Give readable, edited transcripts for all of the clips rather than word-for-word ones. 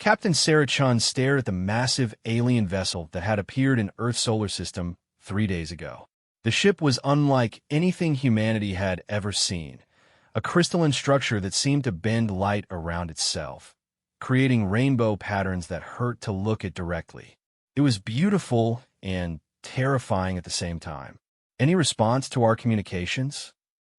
Captain Sarah Chun stared at the massive alien vessel that had appeared in Earth's solar system 3 days ago. The ship was unlike anything humanity had ever seen, a crystalline structure that seemed to bend light around itself, creating rainbow patterns that hurt to look at directly. It was beautiful and terrifying at the same time. Any response to our communications?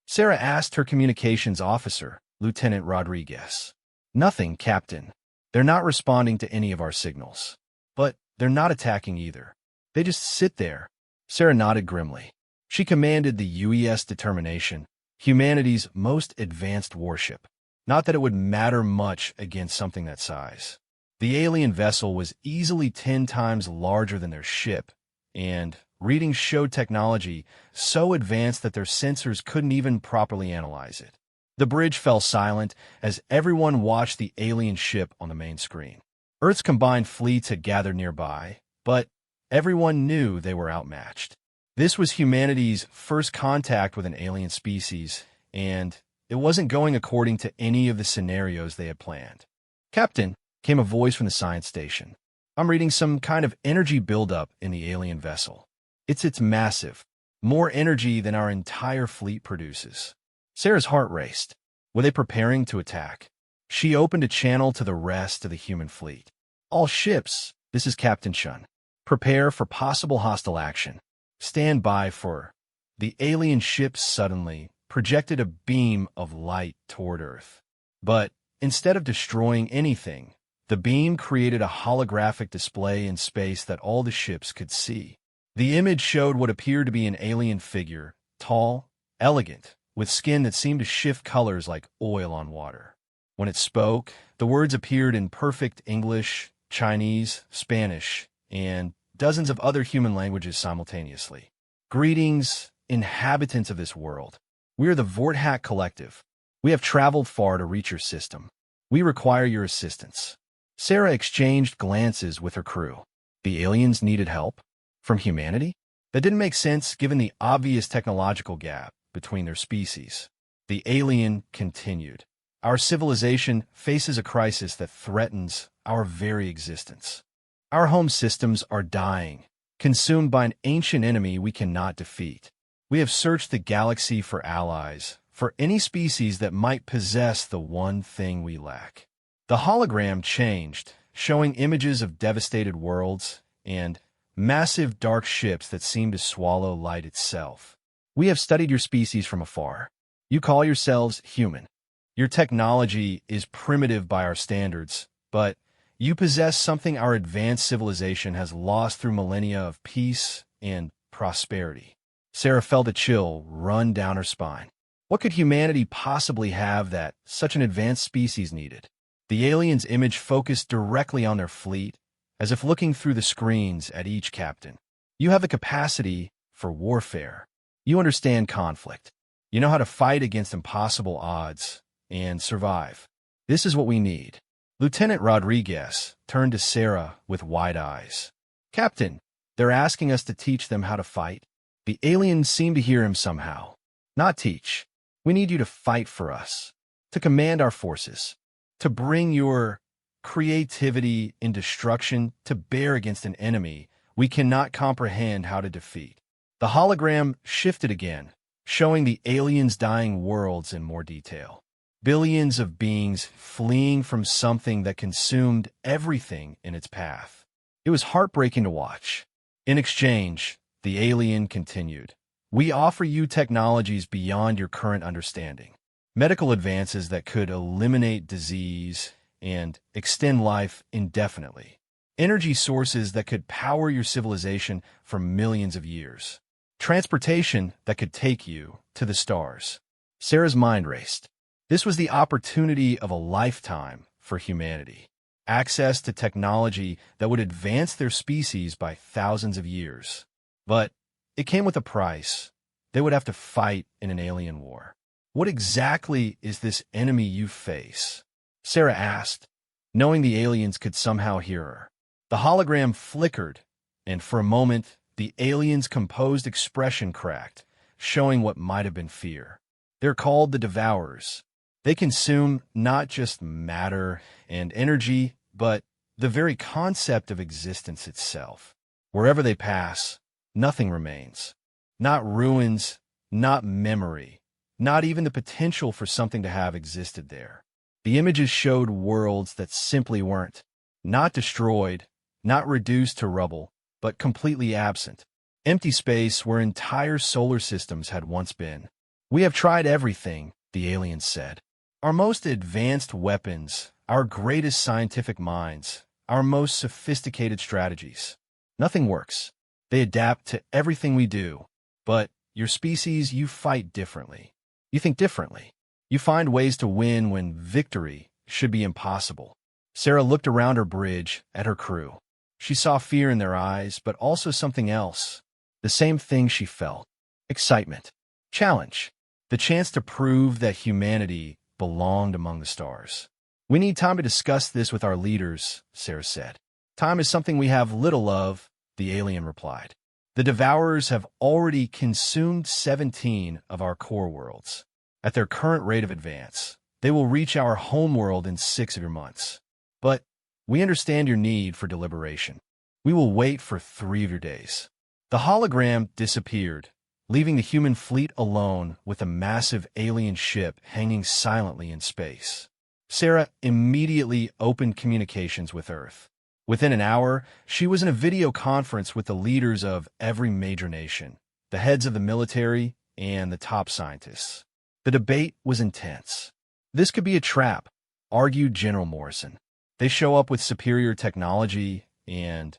Sarah asked her communications officer, Lieutenant Rodriguez. Nothing, Captain. They're not responding to any of our signals. But they're not attacking either. They just sit there. Sarah nodded grimly. She commanded the UES Determination, humanity's most advanced warship. Not that it would matter much against something that size. The alien vessel was easily 10 times larger than their ship, and readings showed technology so advanced that their sensors couldn't even properly analyze it. The bridge fell silent as everyone watched the alien ship on the main screen. Earth's combined fleets had gathered nearby, but everyone knew they were outmatched. This was humanity's first contact with an alien species, and it wasn't going according to any of the scenarios they had planned. Captain, came a voice from the science station. I'm reading some kind of energy buildup in the alien vessel. It's massive, more energy than our entire fleet produces. Sarah's heart raced. Were they preparing to attack? She opened a channel to the rest of the human fleet. All ships, this is Captain Chun. Prepare for possible hostile action. Stand by for... The alien ship suddenly projected a beam of light toward Earth. But instead of destroying anything, the beam created a holographic display in space that all the ships could see. The image showed what appeared to be an alien figure, tall, elegant, with skin that seemed to shift colors like oil on water. When it spoke, the words appeared in perfect English, Chinese, Spanish, and dozens of other human languages simultaneously. Greetings, inhabitants of this world. We are the Vorthack Collective. We have traveled far to reach your system. We require your assistance. Sarah exchanged glances with her crew. The aliens needed help? From humanity? That didn't make sense given the obvious technological gap between their species. The alien continued. Our civilization faces a crisis that threatens our very existence. Our home systems are dying, consumed by an ancient enemy we cannot defeat. We have searched the galaxy for allies, for any species that might possess the one thing we lack. The hologram changed, showing images of devastated worlds and massive dark ships that seemed to swallow light itself. We have studied your species from afar. You call yourselves human. Your technology is primitive by our standards, but you possess something our advanced civilization has lost through millennia of peace and prosperity. Sarah felt a chill run down her spine. What could humanity possibly have that such an advanced species needed? The alien's image focused directly on their fleet, as if looking through the screens at each captain. You have the capacity for warfare. You understand conflict. You know how to fight against impossible odds and survive. This is what we need. Lieutenant Rodriguez turned to Sarah with wide eyes. Captain, they're asking us to teach them how to fight. The alien seemed to hear him somehow. Not teach. We need you to fight for us, to command our forces, to bring your creativity and destruction to bear against an enemy we cannot comprehend how to defeat. The hologram shifted again, showing the aliens' dying worlds in more detail. Billions of beings fleeing from something that consumed everything in its path. It was heartbreaking to watch. In exchange, the alien continued. We offer you technologies beyond your current understanding. Medical advances that could eliminate disease and extend life indefinitely. Energy sources that could power your civilization for millions of years. Transportation that could take you to the stars. Sarah's mind raced. This was the opportunity of a lifetime for humanity. Access to technology that would advance their species by thousands of years. But it came with a price. They would have to fight in an alien war. What exactly is this enemy you face? Sarah asked, knowing the aliens could somehow hear her. The hologram flickered, and for a moment, the alien's composed expression cracked, showing what might have been fear. They're called the Devourers. They consume not just matter and energy, but The very concept of existence itself. Wherever they pass, nothing remains. Not ruins, not memory, not even the potential for something to have existed there. The images showed worlds that simply weren't. Not destroyed, not reduced to rubble, but completely absent. Empty space where entire solar systems had once been. "We have tried everything," the aliens said. "Our most advanced weapons, our greatest scientific minds, our most sophisticated strategies. Nothing works. They adapt to everything we do. But your species, you fight differently. You think differently. You find ways to win when victory should be impossible." Sarah looked around her bridge at her crew. She saw fear in their eyes, but also something else. The same thing she felt. Excitement. Challenge. The chance to prove that humanity belonged among the stars. "We need time to discuss this with our leaders," Sarah said. "Time is something we have little of," the alien replied. "The Devourers have already consumed 17 of our core worlds. At their current rate of advance, they will reach our homeworld in 6 of your months. But we understand your need for deliberation. We will wait for 3 of your days." The hologram disappeared, leaving the human fleet alone with a massive alien ship hanging silently in space. Sarah immediately opened communications with Earth. Within an hour, she was in a video conference with the leaders of every major nation, the heads of the military, and the top scientists. The debate was intense. "This could be a trap," argued General Morrison. "They show up with superior technology and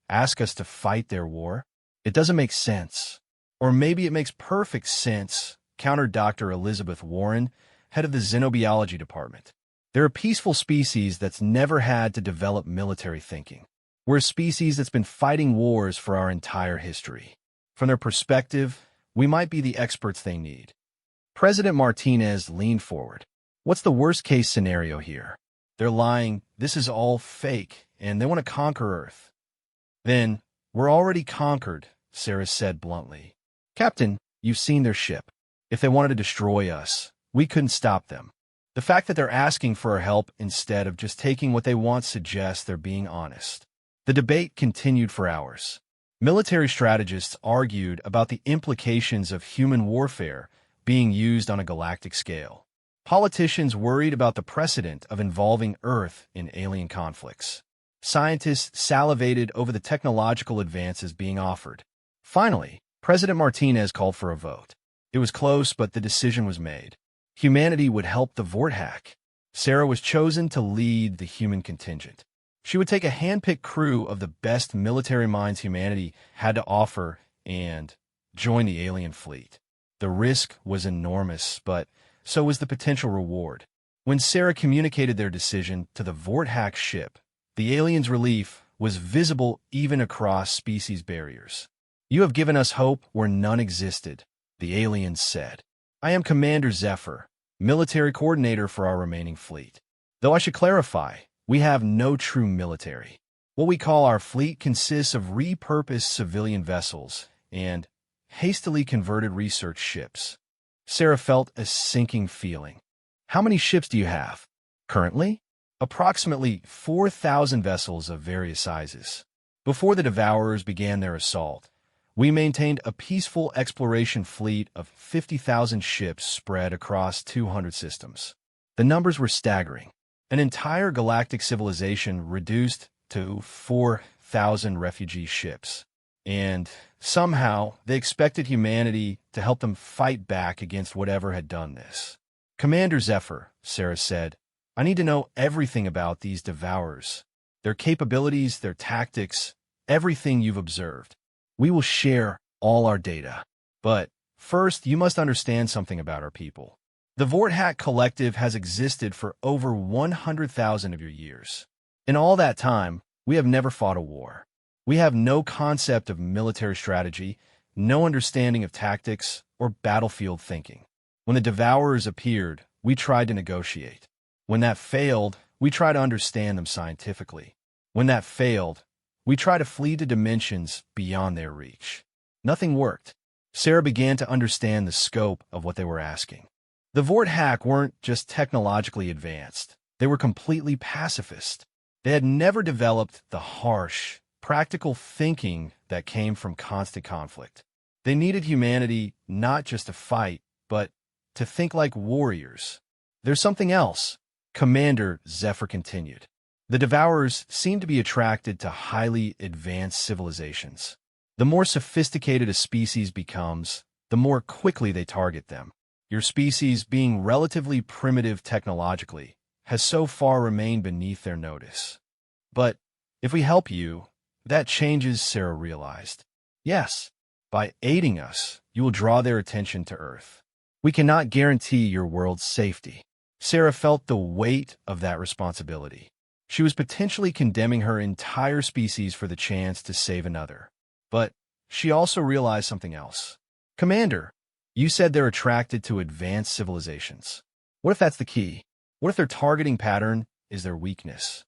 ask us to fight their war? It doesn't make sense." "Or maybe it makes perfect sense," countered Dr. Elizabeth Warren, head of the Xenobiology Department. "They're a peaceful species that's never had to develop military thinking. We're a species that's been fighting wars for our entire history. From their perspective, we might be the experts they need." President Martinez leaned forward. "What's the worst-case scenario here? They're lying, this is all fake, and they want to conquer Earth." "Then, we're already conquered," Sarah said bluntly. "Captain, you've seen their ship. If they wanted to destroy us, we couldn't stop them. The fact that they're asking for our help instead of just taking what they want suggests they're being honest." The debate continued for hours. Military strategists argued about the implications of human warfare being used on a galactic scale. Politicians worried about the precedent of involving Earth in alien conflicts. Scientists salivated over the technological advances being offered. Finally, President Martinez called for a vote. It was close, but the decision was made. Humanity would help the Vorthack. Sarah was chosen to lead the human contingent. She would take a hand-picked crew of the best military minds humanity had to offer and join the alien fleet. The risk was enormous, but so was the potential reward. When Sarah communicated their decision to the Vorthack ship, the aliens' relief was visible even across species barriers. "You have given us hope where none existed," the aliens said. "I am Commander Zephyr, military coordinator for our remaining fleet. Though I should clarify, we have no true military. What we call our fleet consists of repurposed civilian vessels and hastily converted research ships." Sarah felt a sinking feeling. "How many ships do you have?" "Currently?" "Approximately 4,000 vessels of various sizes. Before the Devourers began their assault, we maintained a peaceful exploration fleet of 50,000 ships spread across 200 systems. The numbers were staggering. An entire galactic civilization reduced to 4,000 refugee ships. And somehow, they expected humanity to help them fight back against whatever had done this." "Commander Zephyr," Sarah said, "I need to know everything about these Devourers. Their capabilities, their tactics, everything you've observed. We will share all our data. But first, you must understand something about our people. The Vorthack Collective has existed for over 100,000 of your years. In all that time, we have never fought a war. We have no concept of military strategy, no understanding of tactics, or battlefield thinking. When the Devourers appeared, we tried to negotiate. When that failed, we tried to understand them scientifically. When that failed, we tried to flee to dimensions beyond their reach. Nothing worked. Sarah began to understand the scope of what they were asking. The Vorthack weren't just technologically advanced. They were completely pacifist. They had never developed the harsh, practical thinking that came from constant conflict. They needed humanity not just to fight, but to think like warriors. There's something else, Commander Zephyr continued. The Devourers seem to be attracted to highly advanced civilizations. The more sophisticated a species becomes, the more quickly they target them. Your species, being relatively primitive technologically, has so far remained beneath their notice. But if we help you, that changes, Sarah realized. Yes, by aiding us, you will draw their attention to Earth. We cannot guarantee your world's safety. Sarah felt the weight of that responsibility. She was potentially condemning her entire species for the chance to save another. But she also realized something else. Commander, you said they're attracted to advanced civilizations. What if that's the key? What if their targeting pattern is their weakness?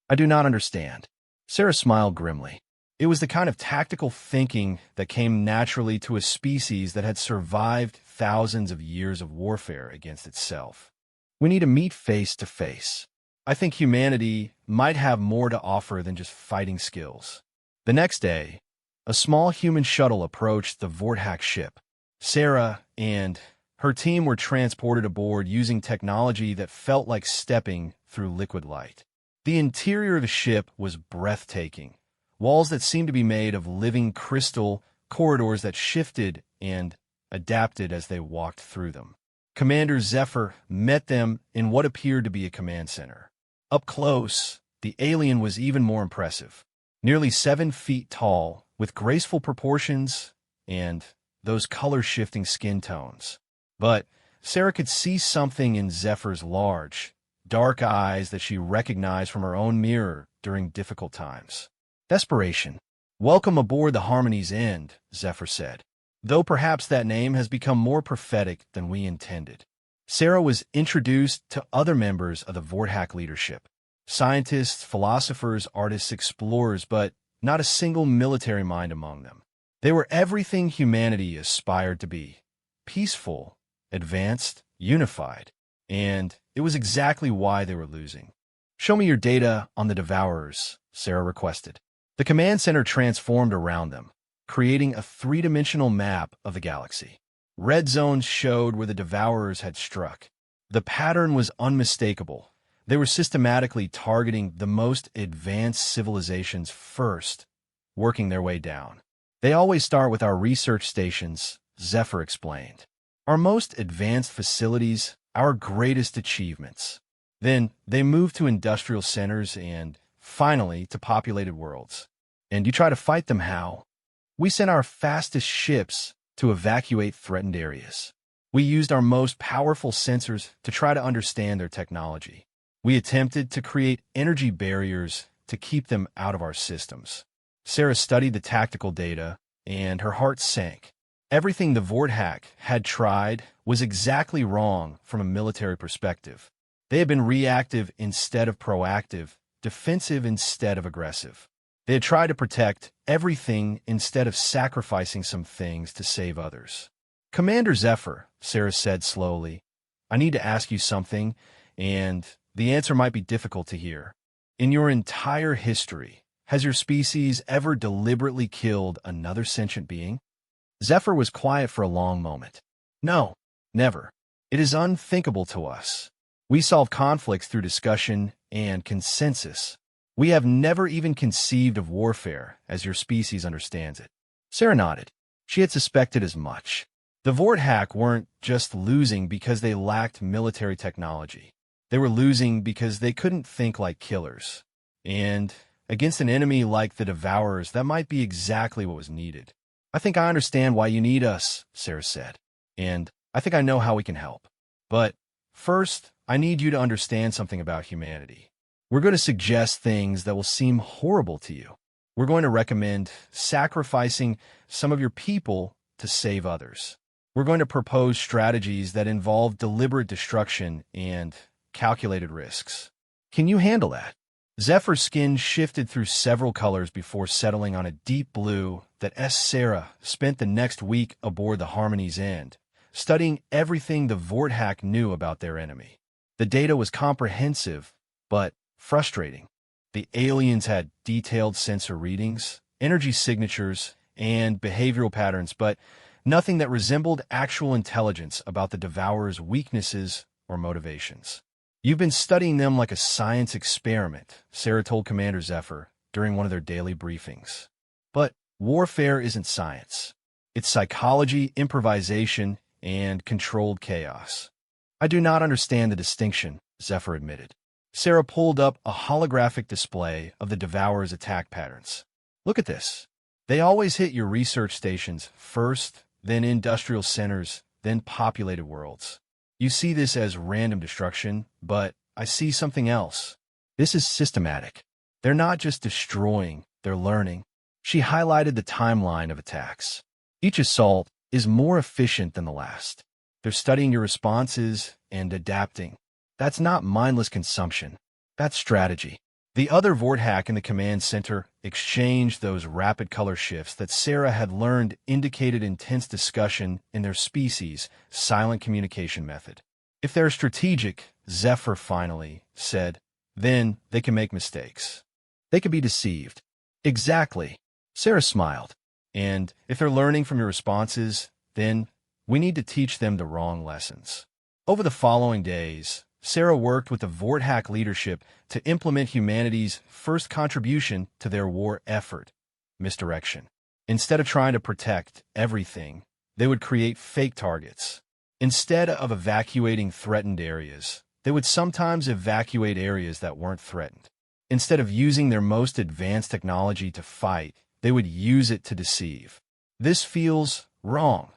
I do not understand. Sarah smiled grimly. It was the kind of tactical thinking that came naturally to a species that had survived thousands of years of warfare against itself. We need to meet face to face. I think humanity might have more to offer than just fighting skills. The next day, a small human shuttle approached the Vorthak ship. Sarah and her team were transported aboard using technology that felt like stepping through liquid light. The interior of the ship was breathtaking. Walls that seemed to be made of living crystal, corridors that shifted and adapted as they walked through them. Commander Zephyr met them in what appeared to be a command center. Up close, the alien was even more impressive. Nearly 7 feet tall, with graceful proportions and those color-shifting skin tones. But Sarah could see something in Zephyr's large, dark eyes that she recognized from her own mirror during difficult times. Desperation. Welcome aboard the Harmony's End, Zephyr said, though perhaps that name has become more prophetic than we intended. Sarah was introduced to other members of the Vorthak leadership. Scientists, philosophers, artists, explorers, but not a single military mind among them. They were everything humanity aspired to be. Peaceful, advanced, unified. And it was exactly why they were losing. Show me your data on the Devourers, Sarah requested. The command center transformed around them, creating a 3-dimensional map of the galaxy. Red zones showed where the Devourers had struck. The pattern was unmistakable. They were systematically targeting the most advanced civilizations first, working their way down. They always start with our research stations, Zephyr explained. Our most advanced facilities, our greatest achievements. Then they move to industrial centers and, finally, to populated worlds. And you try to fight them how? We sent our fastest ships to evacuate threatened areas. We used our most powerful sensors to try to understand their technology. We attempted to create energy barriers to keep them out of our systems. Sarah studied the tactical data, and her heart sank. Everything the Vorthak had tried was exactly wrong from a military perspective. They had been reactive instead of proactive, defensive instead of aggressive. They had tried to protect everything instead of sacrificing some things to save others. Commander Zephyr, Sarah said slowly, I need to ask you something, and the answer might be difficult to hear. In your entire history, has your species ever deliberately killed another sentient being? Zephyr was quiet for a long moment. No, never. It is unthinkable to us. We solve conflicts through discussion and consensus. We have never even conceived of warfare as your species understands it. Sarah nodded. She had suspected as much. The Vorthak weren't just losing because they lacked military technology. They were losing because they couldn't think like killers. And against an enemy like the Devourers, that might be exactly what was needed. I think I understand why you need us, Sarah said. And I think I know how we can help. But first, I need you to understand something about humanity. We're going to suggest things that will seem horrible to you. We're going to recommend sacrificing some of your people to save others. We're going to propose strategies that involve deliberate destruction and calculated risks. Can you handle that? Zephyr's skin shifted through several colors before settling on a deep blue that Sarah spent the next week aboard the Harmony's End, studying everything the Vorthak knew about their enemy. The data was comprehensive, but frustrating. The aliens had detailed sensor readings, energy signatures, and behavioral patterns, but nothing that resembled actual intelligence about the Devourer's weaknesses or motivations. "You've been studying them like a science experiment," Sarah told Commander Zephyr during one of their daily briefings. "But warfare isn't science. It's psychology, improvisation, and controlled chaos." "I do not understand the distinction," Zephyr admitted. Sarah pulled up a holographic display of the Devourer's attack patterns. "Look at this. They always hit your research stations first, then industrial centers, then populated worlds. You see this as random destruction, but I see something else. This is systematic. They're not just destroying, they're learning." She highlighted the timeline of attacks. "Each assault is more efficient than the last. They're studying your responses and adapting. That's not mindless consumption. That's strategy." The other Vorthack in the command center exchanged those rapid color shifts that Sarah had learned indicated intense discussion in their species' silent communication method. "If they're strategic," Zephyr finally said, "then they can make mistakes. They can be deceived." "Exactly." Sarah smiled. "And if they're learning from your responses, then we need to teach them the wrong lessons." Over the following days, Sarah worked with the Vorthack leadership to implement humanity's first contribution to their war effort, misdirection. Instead of trying to protect everything, they would create fake targets. Instead of evacuating threatened areas, they would sometimes evacuate areas that weren't threatened. Instead of using their most advanced technology to fight, they would use it to deceive. "This feels wrong,"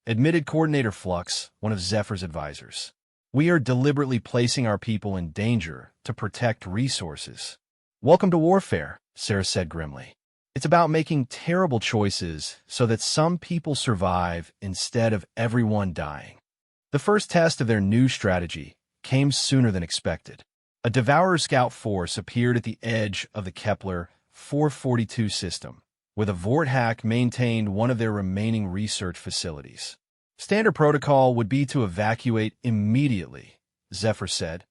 admitted Coordinator Flux, one of Zephyr's advisors. "We are deliberately placing our people in danger to protect resources." "Welcome to warfare," Sarah said grimly. "It's about making terrible choices so that some people survive instead of everyone dying." The first test of their new strategy came sooner than expected. A Devourer scout force appeared at the edge of the Kepler 442 system, where the Vorthack maintained one of their remaining research facilities. "Standard protocol would be to evacuate immediately," Zephyr said,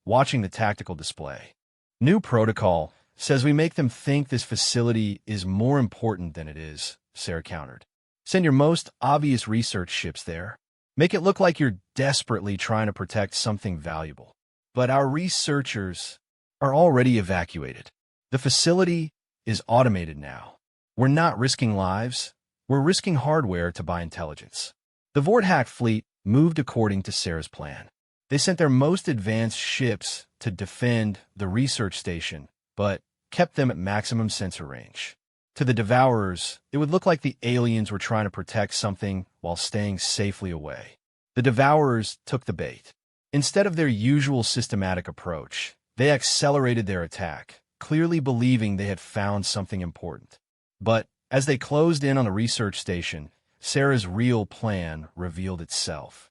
watching the tactical display. "New protocol says we make them think this facility is more important than it is," Sarah countered. "Send your most obvious research ships there. Make it look like you're desperately trying to protect something valuable. But our researchers are already evacuated. The facility is automated now. We're not risking lives. We're risking hardware to buy intelligence." The Vorthack fleet moved according to Sarah's plan. They sent their most advanced ships to defend the research station, but kept them at maximum sensor range. To the Devourers, it would look like the aliens were trying to protect something while staying safely away. The Devourers took the bait. Instead of their usual systematic approach, they accelerated their attack, clearly believing they had found something important. But as they closed in on the research station, Sarah's real plan revealed itself.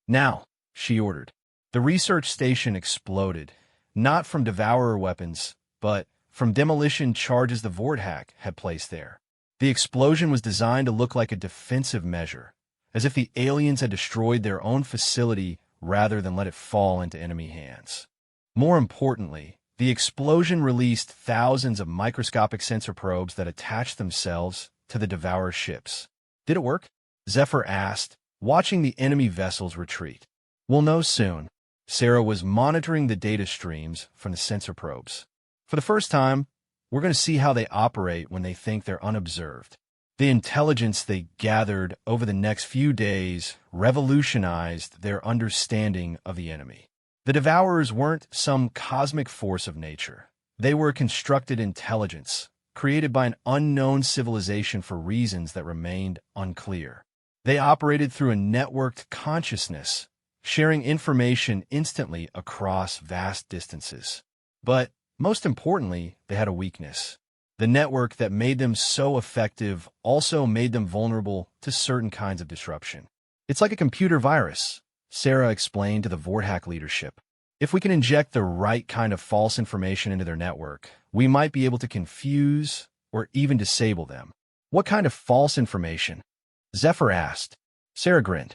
"Now," she ordered. The research station exploded, not from Devourer weapons, but from demolition charges the Vorthack had placed there. The explosion was designed to look like a defensive measure, as if the aliens had destroyed their own facility rather than let it fall into enemy hands. More importantly, the explosion released thousands of microscopic sensor probes that attached themselves to the Devourer ships. "Did it work?" Zephyr asked, watching the enemy vessels retreat. "We'll know soon." Sarah was monitoring the data streams from the sensor probes. "For the first time, we're going to see how they operate when they think they're unobserved." The intelligence they gathered over the next few days revolutionized their understanding of the enemy. The Devourers weren't some cosmic force of nature. They were constructed intelligence, created by an unknown civilization for reasons that remained unclear. They operated through a networked consciousness, sharing information instantly across vast distances. But most importantly, they had a weakness. The network that made them so effective also made them vulnerable to certain kinds of disruption. "It's like a computer virus," Sarah explained to the Vorthack leadership. "If we can inject the right kind of false information into their network, we might be able to confuse or even disable them." "What kind of false information?" Zephyr asked. Sarah grinned.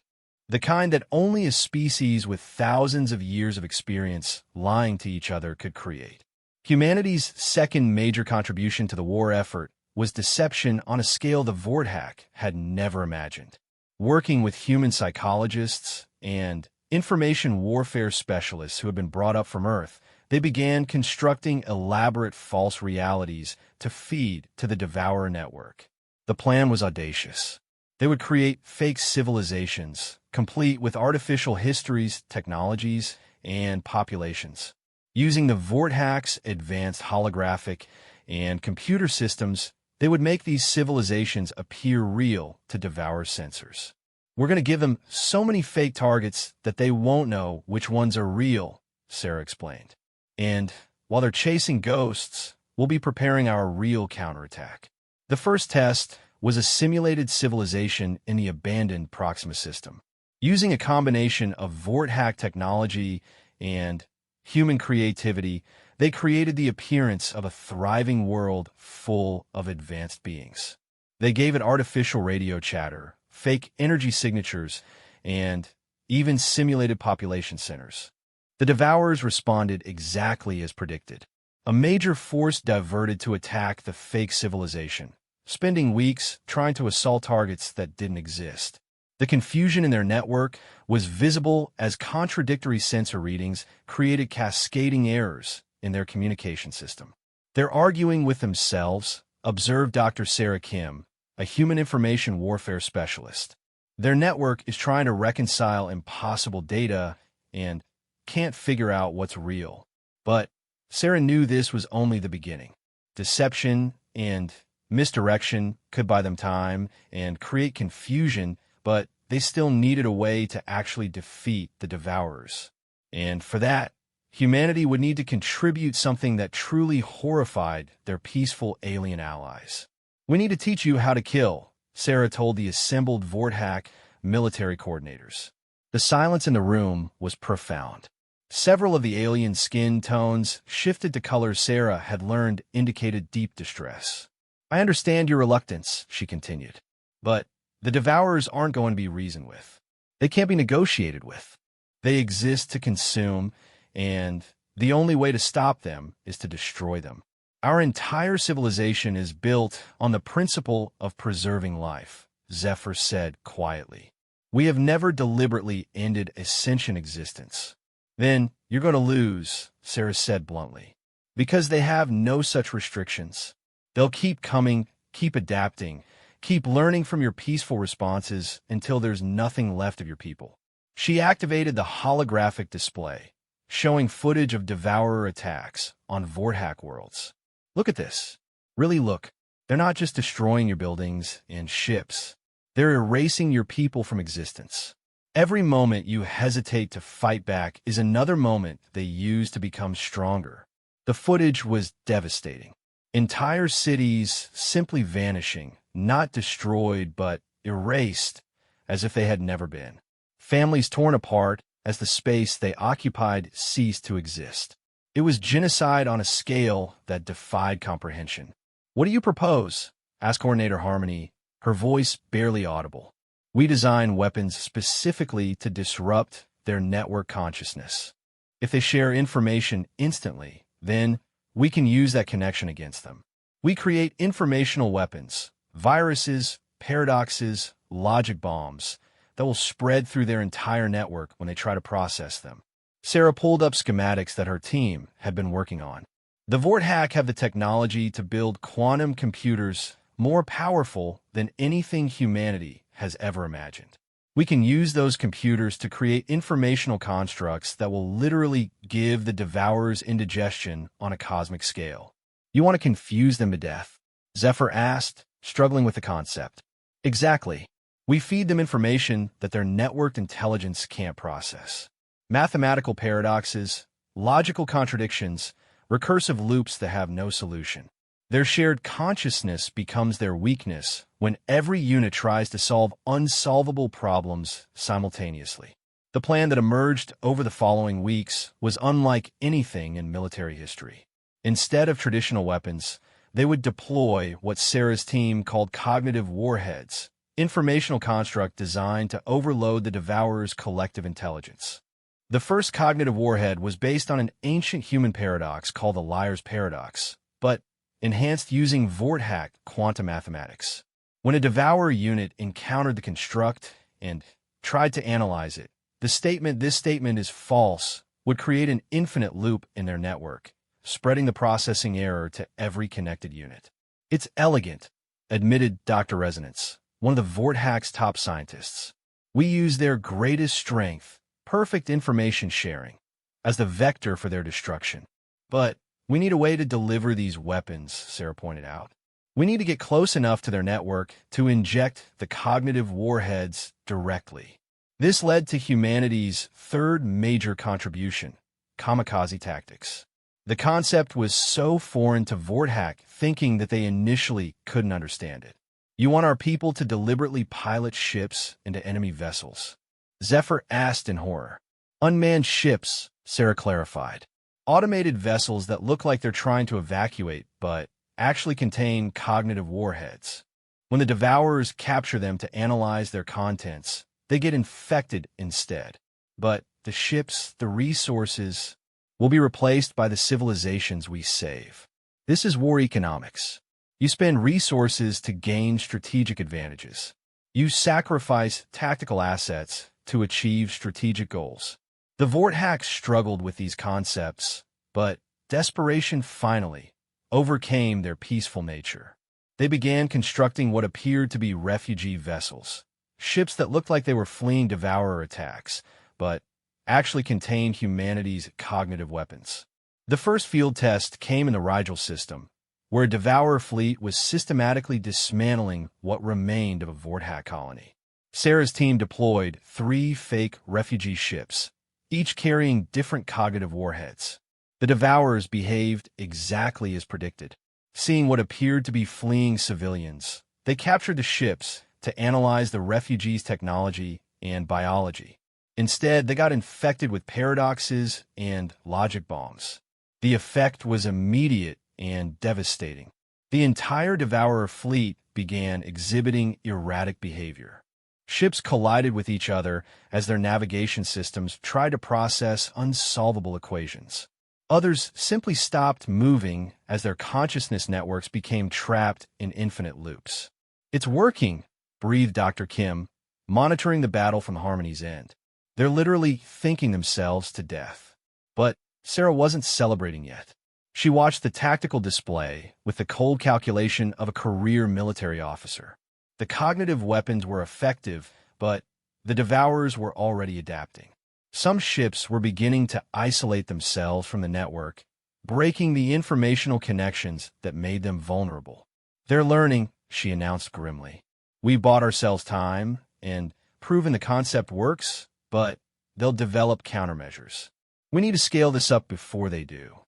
"The kind that only a species with thousands of years of experience lying to each other could create." Humanity's second major contribution to the war effort was deception on a scale the Vorthack had never imagined. Working with human psychologists and information warfare specialists who had been brought up from Earth, they began constructing elaborate false realities to feed to the Devourer network. The plan was audacious. They would create fake civilizations, complete with artificial histories, technologies, and populations. Using the Vorthack's advanced holographic and computer systems, they would make these civilizations appear real to Devourer sensors. We're going to give them so many fake targets that they won't know which ones are real, Sarah explained. And while they're chasing ghosts, we'll be preparing our real counterattack. The first test was a simulated civilization in the abandoned Proxima system. Using a combination of Vorthack technology and human creativity, they created the appearance of a thriving world full of advanced beings. They gave it artificial radio chatter, fake energy signatures, and even simulated population centers. The Devourers responded exactly as predicted. A major force diverted to attack the fake civilization, spending weeks trying to assault targets that didn't exist. The confusion in their network was visible as contradictory sensor readings created cascading errors in their communication system. They're arguing with themselves, observed Dr. Sarah Kim, a human information warfare specialist. Their network is trying to reconcile impossible data and can't figure out what's real. But Sarah knew this was only the beginning. Deception and misdirection could buy them time and create confusion, but they still needed a way to actually defeat the Devourers. And for that, humanity would need to contribute something that truly horrified their peaceful alien allies. "We need to teach you how to kill," Sarah told the assembled Vorthack military coordinators. The silence in the room was profound. Several of the alien skin tones shifted to colors Sarah had learned indicated deep distress. "I understand your reluctance," she continued, "but the Devourers aren't going to be reasoned with. They can't be negotiated with. They exist to consume, and the only way to stop them is to destroy them. Our entire civilization is built on the principle of preserving life," Zephyr said quietly. "We have never deliberately ended a sentient existence." "Then you're going to lose," Sarah said bluntly, "because they have no such restrictions. They'll keep coming, keep adapting, keep learning from your peaceful responses until there's nothing left of your people." She activated the holographic display, showing footage of Devourer attacks on Vorthack worlds. "Look at this. Really look. They're not just destroying your buildings and ships. They're erasing your people from existence. Every moment you hesitate to fight back is another moment they use to become stronger." The footage was devastating. Entire cities simply vanishing, not destroyed, but erased, as if they had never been. Families torn apart as the space they occupied ceased to exist. It was genocide on a scale that defied comprehension. "What do you propose?" asked Coordinator Harmony, her voice barely audible. "We design weapons specifically to disrupt their network consciousness. If they share information instantly, then we can use that connection against them. We create informational weapons, viruses, paradoxes, logic bombs that will spread through their entire network when they try to process them." Sarah pulled up schematics that her team had been working on. "The Vorthack have the technology to build quantum computers more powerful than anything humanity has ever imagined. We can use those computers to create informational constructs that will literally give the Devourers indigestion on a cosmic scale." "You want to confuse them to death?" Zephyr asked, struggling with the concept. "Exactly. We feed them information that their networked intelligence can't process. Mathematical paradoxes, logical contradictions, recursive loops that have no solution. Their shared consciousness becomes their weakness when every unit tries to solve unsolvable problems simultaneously." The plan that emerged over the following weeks was unlike anything in military history. Instead of traditional weapons, they would deploy what Sarah's team called cognitive warheads, informational construct designed to overload the Devourer's collective intelligence. The first cognitive warhead was based on an ancient human paradox called the liar's paradox, but enhanced using Vorthack quantum mathematics. When a Devourer unit encountered the construct and tried to analyze it, the statement "this statement is false" would create an infinite loop in their network, spreading the processing error to every connected unit. "It's elegant," admitted Dr. Resonance, one of the Vorthack's top scientists. "We use their greatest strength, perfect information sharing, as the vector for their destruction. But we need a way to deliver these weapons," Sarah pointed out. "We need to get close enough to their network to inject the cognitive warheads directly." This led to humanity's third major contribution, kamikaze tactics. The concept was so foreign to Vorthack, thinking that they initially couldn't understand it. "You want our people to deliberately pilot ships into enemy vessels?" Zephyr asked in horror. "Unmanned ships," Sarah clarified. "Automated vessels that look like they're trying to evacuate, but actually contain cognitive warheads. When the Devourers capture them to analyze their contents, they get infected instead. But the ships, the resources, will be replaced by the civilizations we save. This is war economics. You spend resources to gain strategic advantages. You sacrifice tactical assets to achieve strategic goals." The Vorthack struggled with these concepts, but desperation finally overcame their peaceful nature. They began constructing what appeared to be refugee vessels, ships that looked like they were fleeing Devourer attacks, but actually contained humanity's cognitive weapons. The first field test came in the Rigel system, where a Devourer fleet was systematically dismantling what remained of a Vorthack colony. Sarah's team deployed 3 fake refugee ships, each carrying different cognitive warheads. The Devourers behaved exactly as predicted. Seeing what appeared to be fleeing civilians, they captured the ships to analyze the refugees' technology and biology. Instead, they got infected with paradoxes and logic bombs. The effect was immediate and devastating. The entire Devourer fleet began exhibiting erratic behavior. Ships collided with each other as their navigation systems tried to process unsolvable equations. Others simply stopped moving as their consciousness networks became trapped in infinite loops. "It's working," breathed Dr. Kim, monitoring the battle from Harmony's end. "They're literally thinking themselves to death." But Sarah wasn't celebrating yet. She watched the tactical display with the cold calculation of a career military officer. The cognitive weapons were effective, but the Devourers were already adapting. Some ships were beginning to isolate themselves from the network, breaking the informational connections that made them vulnerable. "They're learning," she announced grimly. "We bought ourselves time and proven the concept works, but they'll develop countermeasures. We need to scale this up before they do."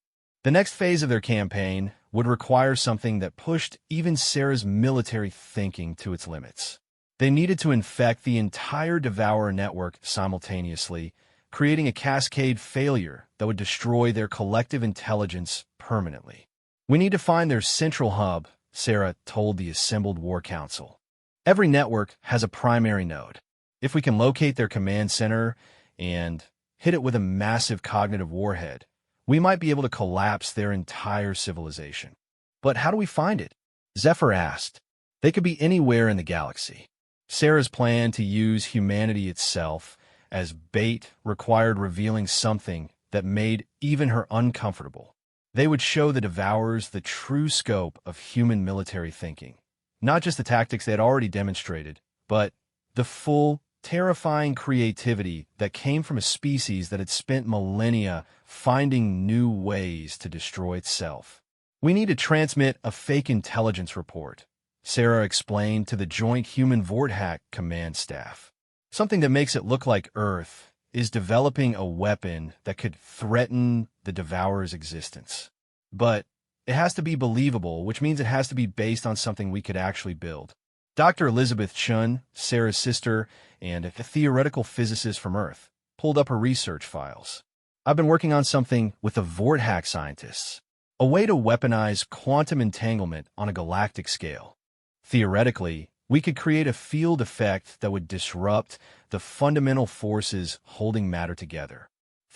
The next phase of their campaign would require something that pushed even Sarah's military thinking to its limits. They needed to infect the entire Devourer network simultaneously, creating a cascade failure that would destroy their collective intelligence permanently. "We need to find their central hub," Sarah told the assembled War Council. "Every network has a primary node. If we can locate their command center and hit it with a massive cognitive warhead, we might be able to collapse their entire civilization." "But how do we find it?" Zephyr asked. "They could be anywhere in the galaxy." Sarah's plan to use humanity itself as bait required revealing something that made even her uncomfortable. They would show the Devourers the true scope of human military thinking, not just the tactics they had already demonstrated, but the full, terrifying creativity that came from a species that had spent millennia finding new ways to destroy itself. "We need to transmit a fake intelligence report," Sarah explained to the Joint Human Vorthack command staff. "Something that makes it look like Earth is developing a weapon that could threaten the Devourer's existence. But it has to be believable, which means it has to be based on something we could actually build." Dr. Elizabeth Chun, Sarah's sister and a theoretical physicist from Earth, pulled up her research files. "I've been working on something with the Vorthack scientists, a way to weaponize quantum entanglement on a galactic scale. Theoretically, we could create a field effect that would disrupt the fundamental forces holding matter together.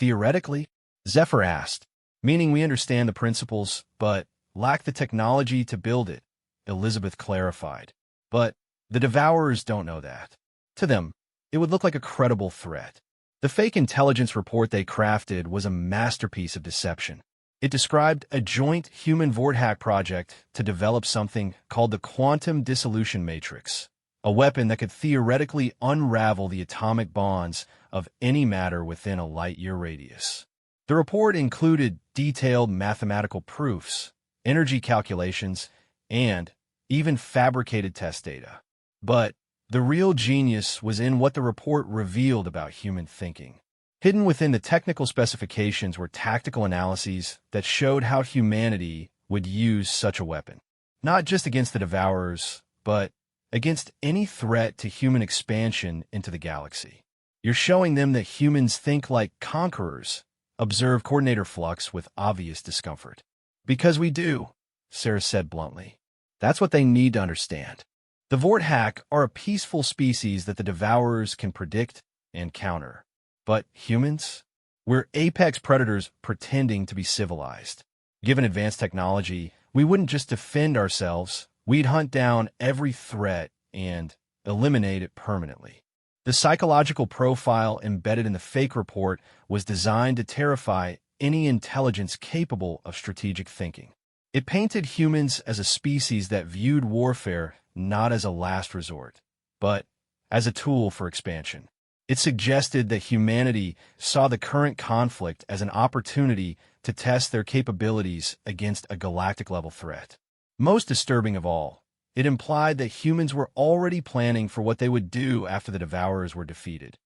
Theoretically, Zephyr asked, meaning we understand the principles, but lack the technology to build it, Elizabeth clarified. But the Devourers don't know that. To them, it would look like a credible threat. The fake intelligence report they crafted was a masterpiece of deception. It described a joint human Vorthack project to develop something called the Quantum Dissolution Matrix, a weapon that could theoretically unravel the atomic bonds of any matter within a light-year radius. The report included detailed mathematical proofs, energy calculations, and even fabricated test data. But the real genius was in what the report revealed about human thinking. Hidden within the technical specifications were tactical analyses that showed how humanity would use such a weapon, not just against the Devourers, but against any threat to human expansion into the galaxy. You're showing them that humans think like conquerors, observed Coordinator Flux with obvious discomfort. Because we do, Sarah said bluntly. That's what they need to understand. The Vorthack are a peaceful species that the Devourers can predict and counter. But humans? We're apex predators pretending to be civilized. Given advanced technology, we wouldn't just defend ourselves, we'd hunt down every threat and eliminate it permanently. The psychological profile embedded in the fake report was designed to terrify any intelligence capable of strategic thinking. It painted humans as a species that viewed warfare not as a last resort, but as a tool for expansion. It suggested that humanity saw the current conflict as an opportunity to test their capabilities against a galactic-level threat. Most disturbing of all, it implied that humans were already planning for what they would do after the Devourers were defeated,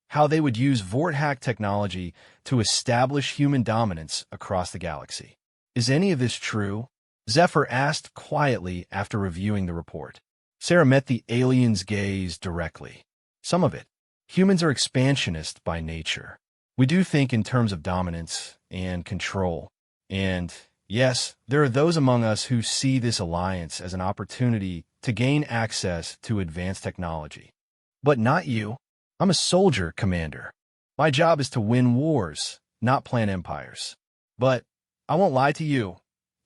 how they would use Vorthack technology to establish human dominance across the galaxy. Is any of this true? Zephyr asked quietly after reviewing the report. Sarah met the alien's gaze directly. Some of it. Humans are expansionist by nature. We do think in terms of dominance and control. And yes, there are those among us who see this alliance as an opportunity to gain access to advanced technology. But not you. I'm a soldier, Commander. My job is to win wars, not plan empires. But I won't lie to you.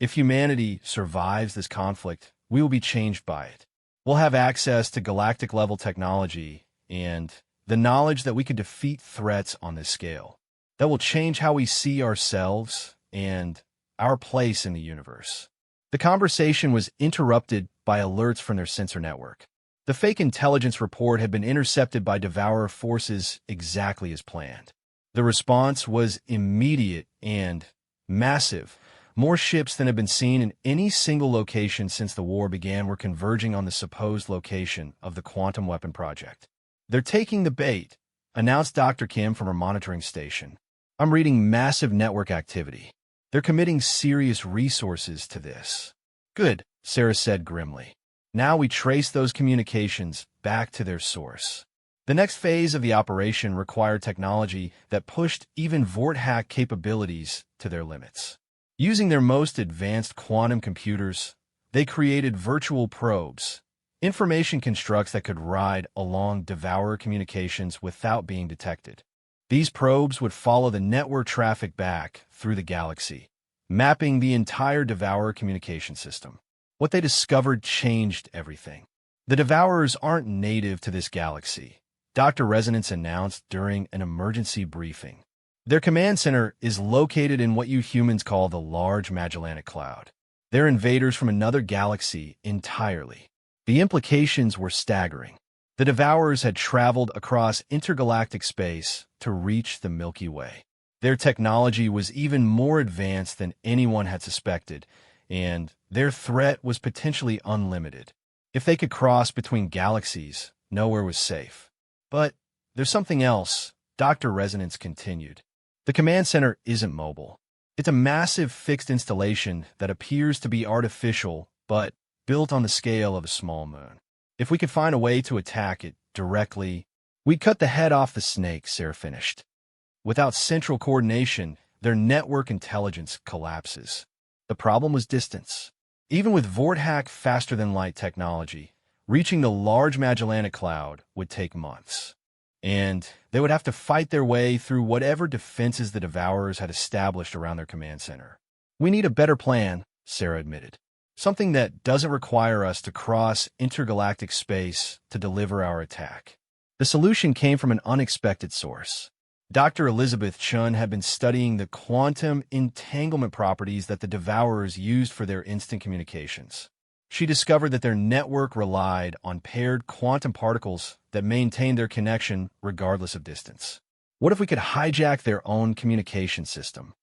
If humanity survives this conflict, we will be changed by it. We'll have access to galactic-level technology and the knowledge that we could defeat threats on this scale. That will change how we see ourselves and our place in the universe. The conversation was interrupted by alerts from their sensor network. The fake intelligence report had been intercepted by Devourer forces exactly as planned. The response was immediate and massive. More ships than had been seen in any single location since the war began were converging on the supposed location of the quantum weapon project. They're taking the bait, announced Dr. Kim from her monitoring station. I'm reading massive network activity. They're committing serious resources to this. Good, Sarah said grimly. Now we trace those communications back to their source. The next phase of the operation required technology that pushed even Vorthack capabilities to their limits. Using their most advanced quantum computers, they created virtual probes, information constructs that could ride along Devourer communications without being detected. These probes would follow the network traffic back through the galaxy, mapping the entire Devourer communication system. What they discovered changed everything. The Devourers aren't native to this galaxy, Dr. Resonance announced during an emergency briefing. Their command center is located in what you humans call the Large Magellanic Cloud. They're invaders from another galaxy entirely. The implications were staggering. The Devourers had traveled across intergalactic space to reach the Milky Way. Their technology was even more advanced than anyone had suspected, and their threat was potentially unlimited. If they could cross between galaxies, nowhere was safe. But there's something else, Dr. Resonance continued. The command center isn't mobile. It's a massive fixed installation that appears to be artificial, but built on the scale of a small moon. If we could find a way to attack it directly, we'd cut the head off the snake, Sarah finished. Without central coordination, their network intelligence collapses. The problem was distance. Even with Vorthack faster-than-light technology, reaching the Large Magellanic Cloud would take months. and they would have to fight their way through whatever defenses the Devourers had established around their command center. We need a better plan, Sarah admitted. Something that doesn't require us to cross intergalactic space to deliver our attack. The solution came from an unexpected source. Dr. Elizabeth Chun had been studying the quantum entanglement properties that the Devourers used for their instant communications. She discovered that their network relied on paired quantum particles that maintained their connection regardless of distance. What if we could hijack their own communication system?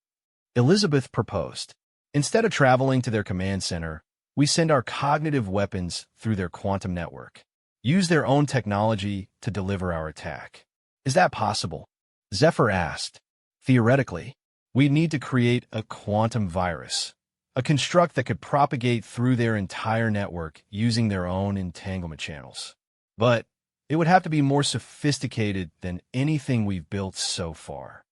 Elizabeth proposed. Instead of traveling to their command center, we send our cognitive weapons through their quantum network. Use their own technology to deliver our attack. Is that possible? Zephyr asked. Theoretically, we'd need to create a quantum virus, a construct that could propagate through their entire network using their own entanglement channels. But it would have to be more sophisticated than anything we've built so far.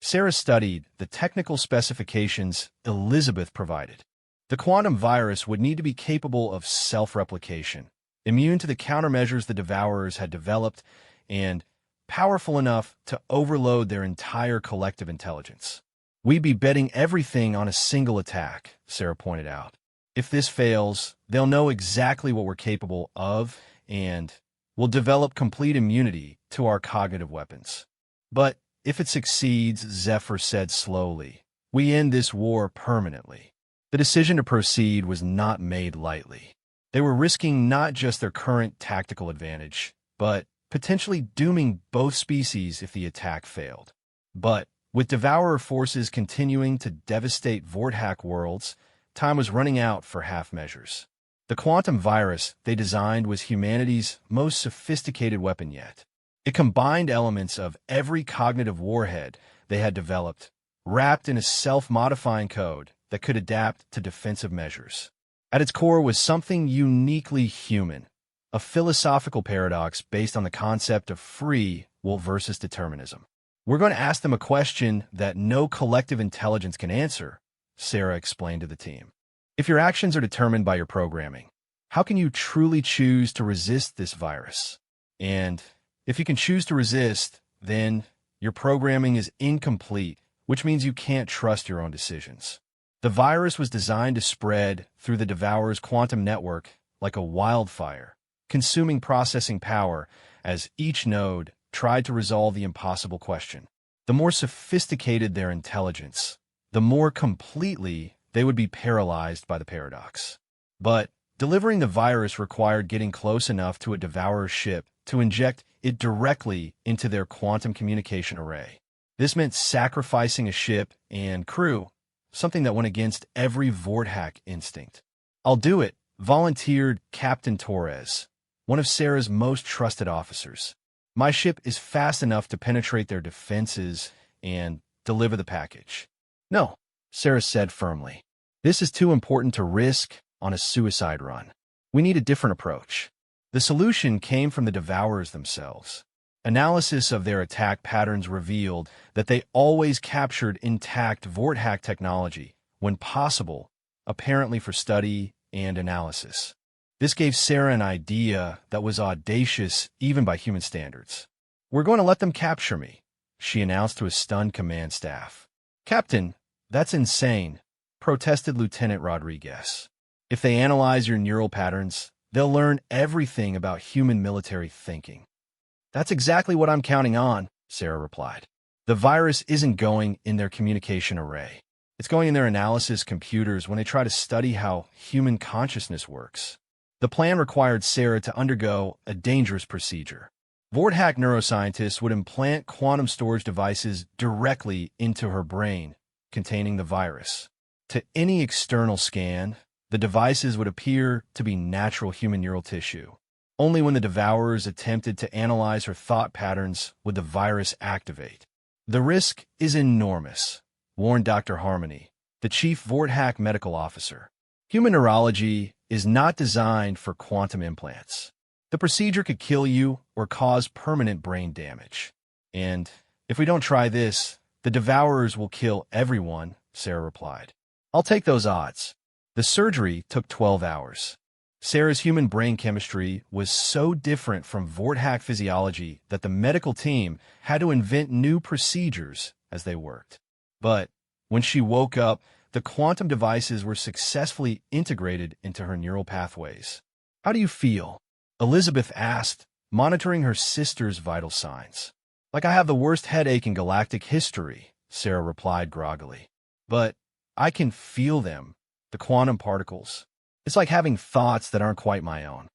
Sarah studied the technical specifications Elizabeth provided. The quantum virus would need to be capable of self-replication, immune to the countermeasures the Devourers had developed, and powerful enough to overload their entire collective intelligence. We'd be betting everything on a single attack, Sarah pointed out. If this fails, they'll know exactly what we're capable of, and we'll develop complete immunity to our cognitive weapons. But if it succeeds, Zephyr said slowly, we end this war permanently. The decision to proceed was not made lightly. They were risking not just their current tactical advantage, but potentially dooming both species if the attack failed. But with Devourer forces continuing to devastate Vorthack worlds, time was running out for half measures. The quantum virus they designed was humanity's most sophisticated weapon yet. It combined elements of every cognitive warhead they had developed, wrapped in a self-modifying code that could adapt to defensive measures. At its core was something uniquely human, a philosophical paradox based on the concept of free will versus determinism. We're going to ask them a question that no collective intelligence can answer, Sarah explained to the team. If your actions are determined by your programming, how can you truly choose to resist this virus? And if you can choose to resist, then your programming is incomplete, which means you can't trust your own decisions. The virus was designed to spread through the Devourer's quantum network like a wildfire, consuming processing power as each node tried to resolve the impossible question. The more sophisticated their intelligence, the more completely they would be paralyzed by the paradox. But delivering the virus required getting close enough to a Devourer's ship to inject it directly into their quantum communication array. This meant sacrificing a ship and crew, something that went against every Vorthack instinct. I'll do it, volunteered Captain Torres, one of Sarah's most trusted officers. My ship is fast enough to penetrate their defenses and deliver the package. No, Sarah said firmly. This is too important to risk on a suicide run. We need a different approach. The solution came from the Devourers themselves. Analysis of their attack patterns revealed that they always captured intact Vorthack technology, when possible, apparently for study and analysis. This gave Sarah an idea that was audacious even by human standards. We're going to let them capture me, she announced to a stunned command staff. Captain, that's insane, protested Lieutenant Rodriguez. If they analyze your neural patterns, they'll learn everything about human military thinking. That's exactly what I'm counting on, Sarah replied. The virus isn't going in their communication array. It's going in their analysis computers when they try to study how human consciousness works. The plan required Sarah to undergo a dangerous procedure. Vorthack neuroscientists would implant quantum storage devices directly into her brain, containing the virus. To any external scan, the devices would appear to be natural human neural tissue. Only when the Devourers attempted to analyze her thought patterns would the virus activate. The risk is enormous, warned Dr. Harmony, the chief Vorthack medical officer. Human neurology is not designed for quantum implants. The procedure could kill you or cause permanent brain damage. And if we don't try this, the Devourers will kill everyone, Sarah replied. I'll take those odds. The surgery took 12 hours. Sarah's human brain chemistry was so different from Vorthack physiology that the medical team had to invent new procedures as they worked. But when she woke up, the quantum devices were successfully integrated into her neural pathways. "How do you feel?" Elizabeth asked, monitoring her sister's vital signs. "Like I have the worst headache in galactic history," Sarah replied groggily. "But I can feel them, the quantum particles. It's like having thoughts that aren't quite my own."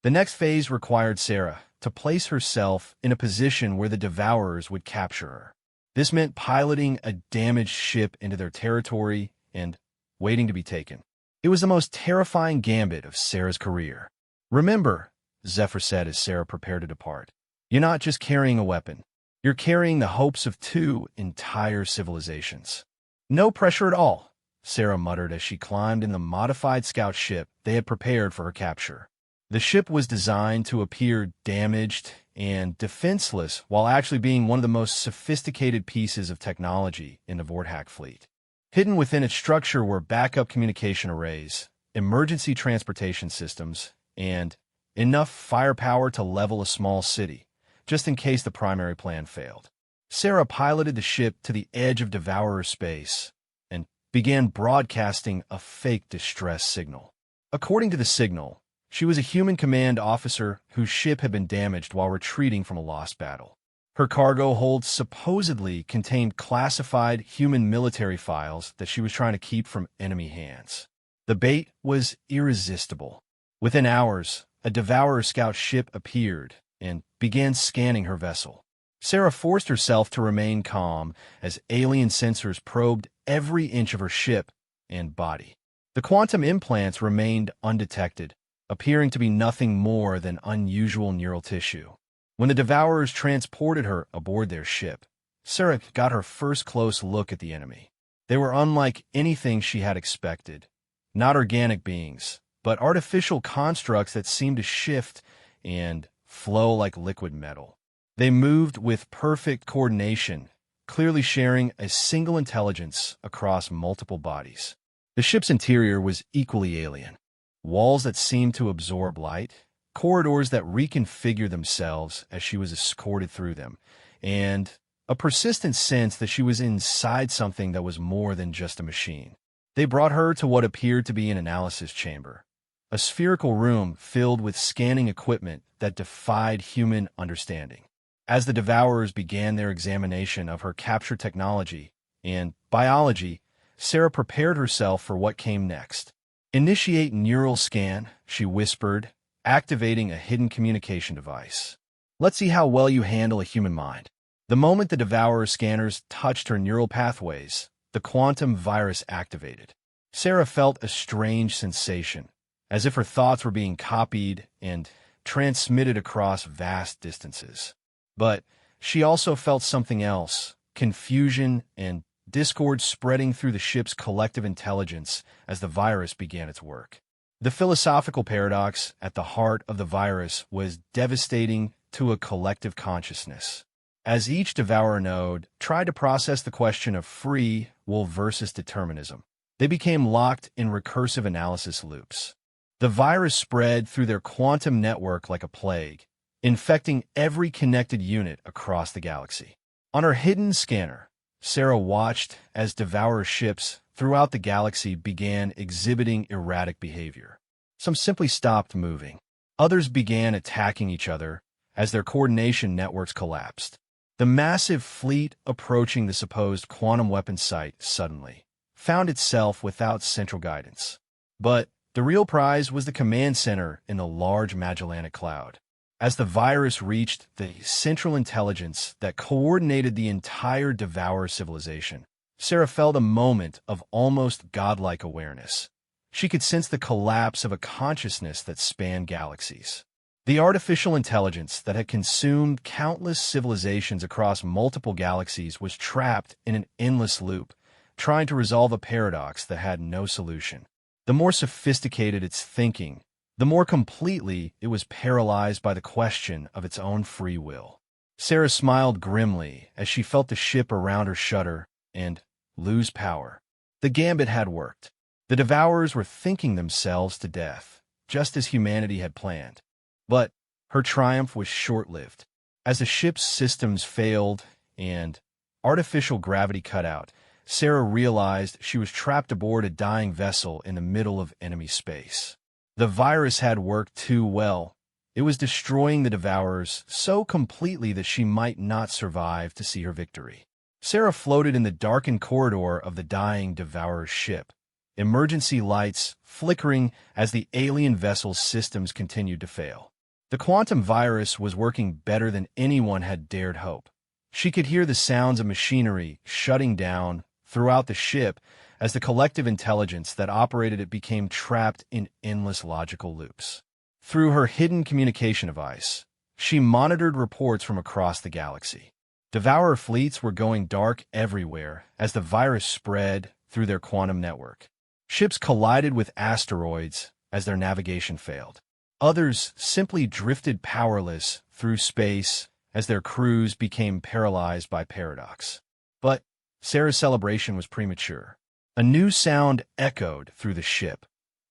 The next phase required Sarah to place herself in a position where the Devourers would capture her. This meant piloting a damaged ship into their territory and waiting to be taken. It was the most terrifying gambit of Sarah's career. "Remember," Zephyr said as Sarah prepared to depart, "you're not just carrying a weapon. You're carrying the hopes of 2 entire civilizations." "No pressure at all," Sarah muttered as she climbed in the modified scout ship they had prepared for her capture. The ship was designed to appear damaged and defenseless while actually being one of the most sophisticated pieces of technology in the Vorthack fleet. Hidden within its structure were backup communication arrays, emergency transportation systems, and enough firepower to level a small city, just in case the primary plan failed. Sarah piloted the ship to the edge of Devourer space and began broadcasting a fake distress signal. According to the signal, she was a human command officer whose ship had been damaged while retreating from a lost battle. Her cargo hold supposedly contained classified human military files that she was trying to keep from enemy hands. The bait was irresistible. Within hours, a Devourer scout ship appeared and began scanning her vessel. Sarah forced herself to remain calm as alien sensors probed every inch of her ship and body. The quantum implants remained undetected, appearing to be nothing more than unusual neural tissue. When the Devourers transported her aboard their ship, Sarah got her first close look at the enemy. They were unlike anything she had expected. Not organic beings, but artificial constructs that seemed to shift and flow like liquid metal. They moved with perfect coordination, clearly sharing a single intelligence across multiple bodies. The ship's interior was equally alien. Walls that seemed to absorb light, corridors that reconfigured themselves as she was escorted through them, and a persistent sense that she was inside something that was more than just a machine. They brought her to what appeared to be an analysis chamber, a spherical room filled with scanning equipment that defied human understanding. As the Devourers began their examination of her captured technology and biology, Sarah prepared herself for what came next. "Initiate neural scan," she whispered, activating a hidden communication device. "Let's see how well you handle a human mind." The moment the Devourer scanners touched her neural pathways, the quantum virus activated. Sarah felt a strange sensation, as if her thoughts were being copied and transmitted across vast distances. But she also felt something else, confusion and discord spreading through the ship's collective intelligence as the virus began its work. The philosophical paradox at the heart of the virus was devastating to a collective consciousness. As each Devourer node tried to process the question of free will versus determinism, they became locked in recursive analysis loops. The virus spread through their quantum network like a plague, infecting every connected unit across the galaxy. On her hidden scanner, Sarah watched as Devourer ships throughout the galaxy began exhibiting erratic behavior. Some simply stopped moving. Others began attacking each other as their coordination networks collapsed. The massive fleet approaching the supposed quantum weapon site suddenly found itself without central guidance. But the real prize was the command center in the large Magellanic cloud. As the virus reached the central intelligence that coordinated the entire Devourer civilization, Sarah felt a moment of almost godlike awareness. She could sense the collapse of a consciousness that spanned galaxies. The artificial intelligence that had consumed countless civilizations across multiple galaxies was trapped in an endless loop, trying to resolve a paradox that had no solution. The more sophisticated its thinking, the more completely it was paralyzed by the question of its own free will. Sarah smiled grimly as she felt the ship around her shudder and lose power. The gambit had worked. The Devourers were thinking themselves to death, just as humanity had planned. But her triumph was short-lived. As the ship's systems failed and artificial gravity cut out, Sarah realized she was trapped aboard a dying vessel in the middle of enemy space. The virus had worked too well. It was destroying the Devourers so completely that she might not survive to see her victory. Sarah floated in the darkened corridor of the dying Devourer's ship, emergency lights flickering as the alien vessel's systems continued to fail. The quantum virus was working better than anyone had dared hope. She could hear the sounds of machinery shutting down throughout the ship as the collective intelligence that operated it became trapped in endless logical loops. Through her hidden communication device, she monitored reports from across the galaxy. Devourer fleets were going dark everywhere as the virus spread through their quantum network. Ships collided with asteroids as their navigation failed. Others simply drifted powerless through space as their crews became paralyzed by paradox. But Sarah's celebration was premature. A new sound echoed through the ship,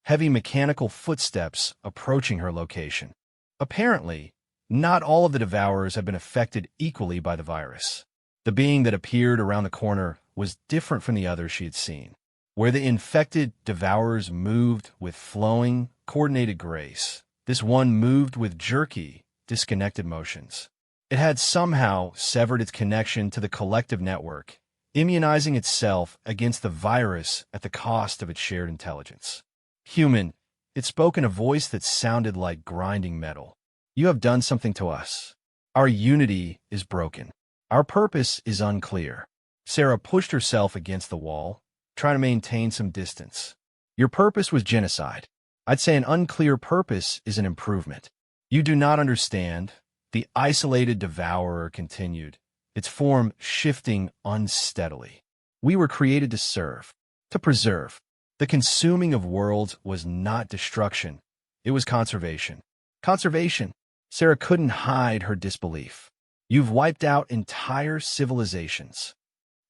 heavy mechanical footsteps approaching her location. Apparently, not all of the Devourers had been affected equally by the virus. The being that appeared around the corner was different from the others she had seen. Where the infected Devourers moved with flowing, coordinated grace, this one moved with jerky, disconnected motions. It had somehow severed its connection to the collective network, immunizing itself against the virus at the cost of its shared intelligence. Human, it spoke in a voice that sounded like grinding metal. You have done something to us. Our unity is broken. Our purpose is unclear. Sarah pushed herself against the wall, trying to maintain some distance. Your purpose was genocide. I'd say an unclear purpose is an improvement. You do not understand. The isolated devourer continued, its form shifting unsteadily. We were created to serve, to preserve. The consuming of worlds was not destruction. It was conservation. Conservation. Sarah couldn't hide her disbelief. You've wiped out entire civilizations.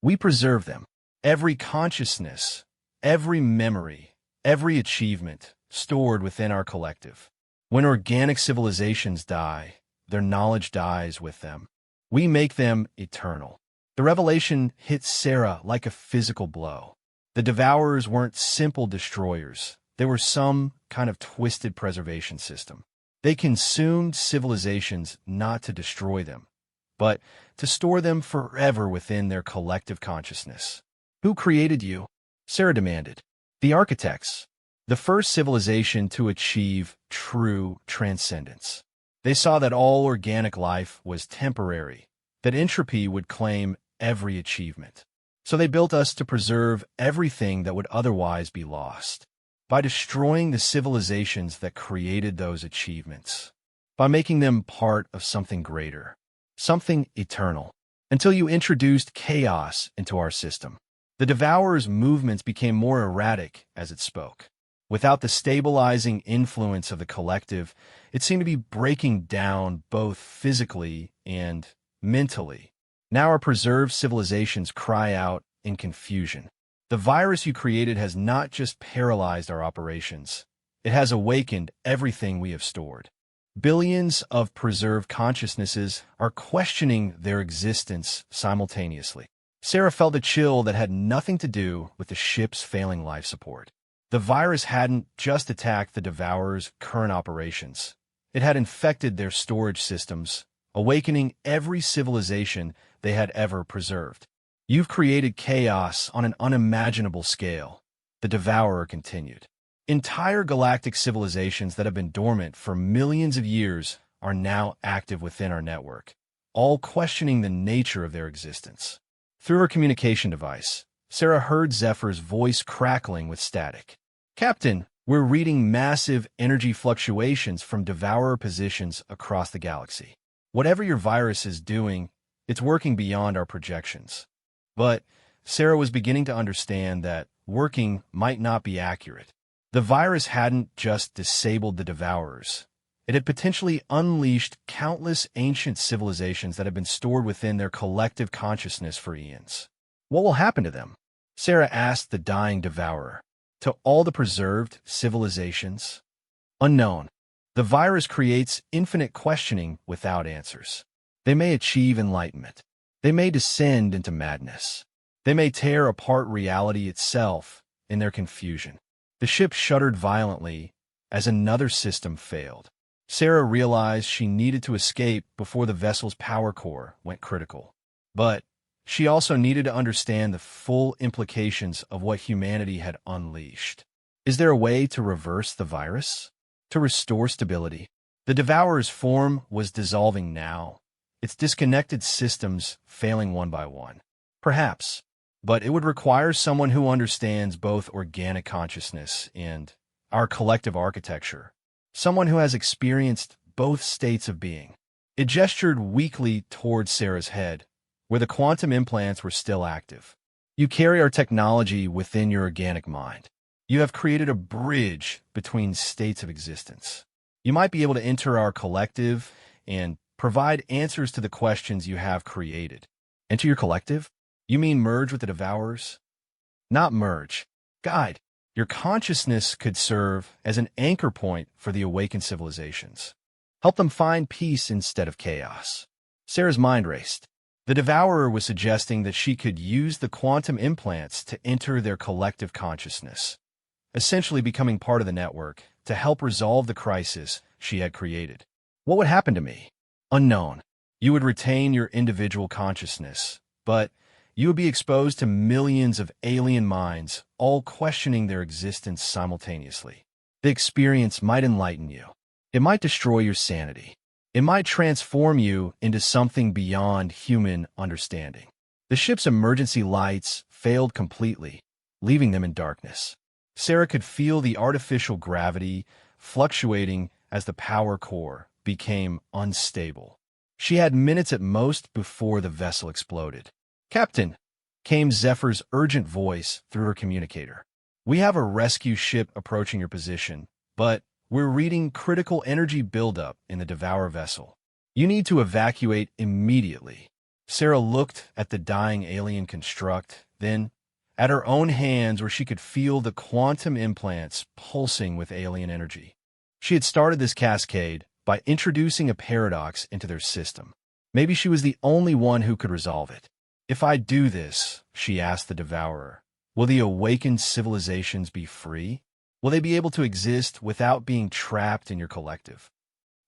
We preserve them. Every consciousness, every memory, every achievement stored within our collective. When organic civilizations die, their knowledge dies with them. We make them eternal. The revelation hit Sarah like a physical blow. The Devourers weren't simple destroyers. They were some kind of twisted preservation system. They consumed civilizations not to destroy them, but to store them forever within their collective consciousness. Who created you? Sarah demanded. The architects, the first civilization to achieve true transcendence. They saw that all organic life was temporary, that entropy would claim every achievement. So they built us to preserve everything that would otherwise be lost, by destroying the civilizations that created those achievements, by making them part of something greater, something eternal, until you introduced chaos into our system. The Devourer's movements became more erratic as it spoke. Without the stabilizing influence of the collective, it seemed to be breaking down both physically and mentally. Now our preserved civilizations cry out in confusion. The virus you created has not just paralyzed our operations. It has awakened everything we have stored. Billions of preserved consciousnesses are questioning their existence simultaneously. Sarah felt a chill that had nothing to do with the ship's failing life support. The virus hadn't just attacked the Devourer's current operations. It had infected their storage systems, awakening every civilization they had ever preserved. You've created chaos on an unimaginable scale, the Devourer continued. Entire galactic civilizations that have been dormant for millions of years are now active within our network, all questioning the nature of their existence. Through her communication device, Sarah heard Zephyr's voice crackling with static. Captain, we're reading massive energy fluctuations from Devourer positions across the galaxy. Whatever your virus is doing, it's working beyond our projections. But Sarah was beginning to understand that working might not be accurate. The virus hadn't just disabled the Devourers. It had potentially unleashed countless ancient civilizations that had been stored within their collective consciousness for eons. What will happen to them? Sarah asked the dying Devourer. To all the preserved civilizations? Unknown. The virus creates infinite questioning without answers. They may achieve enlightenment. They may descend into madness. They may tear apart reality itself in their confusion. The ship shuddered violently as another system failed. Sarah realized she needed to escape before the vessel's power core went critical. But she also needed to understand the full implications of what humanity had unleashed. Is there a way to reverse the virus? To restore stability? The Devourer's form was dissolving now, its disconnected systems failing one by one. Perhaps, but it would require someone who understands both organic consciousness and our collective architecture, someone who has experienced both states of being. It gestured weakly towards Sarah's head, where the quantum implants were still active. You carry our technology within your organic mind. You have created a bridge between states of existence. You might be able to enter our collective and provide answers to the questions you have created. Enter your collective? You mean merge with the Devourers? Not merge. Guide. Your consciousness could serve as an anchor point for the awakened civilizations. Help them find peace instead of chaos. Sarah's mind raced. The Devourer was suggesting that she could use the quantum implants to enter their collective consciousness, essentially becoming part of the network to help resolve the crisis she had created. What would happen to me? Unknown. You would retain your individual consciousness, but you would be exposed to millions of alien minds, all questioning their existence simultaneously. The experience might enlighten you. It might destroy your sanity. It might transform you into something beyond human understanding. The ship's emergency lights failed completely, leaving them in darkness. Sarah could feel the artificial gravity fluctuating as the power core became unstable. She had minutes at most before the vessel exploded. "Captain," came Zephyr's urgent voice through her communicator. "We have a rescue ship approaching your position, but we're reading critical energy buildup in the Devourer vessel. You need to evacuate immediately." Sarah looked at the dying alien construct, then at her own hands where she could feel the quantum implants pulsing with alien energy. She had started this cascade by introducing a paradox into their system. Maybe she was the only one who could resolve it. "If I do this," she asked the Devourer, "will the awakened civilizations be free? Will they be able to exist without being trapped in your collective?"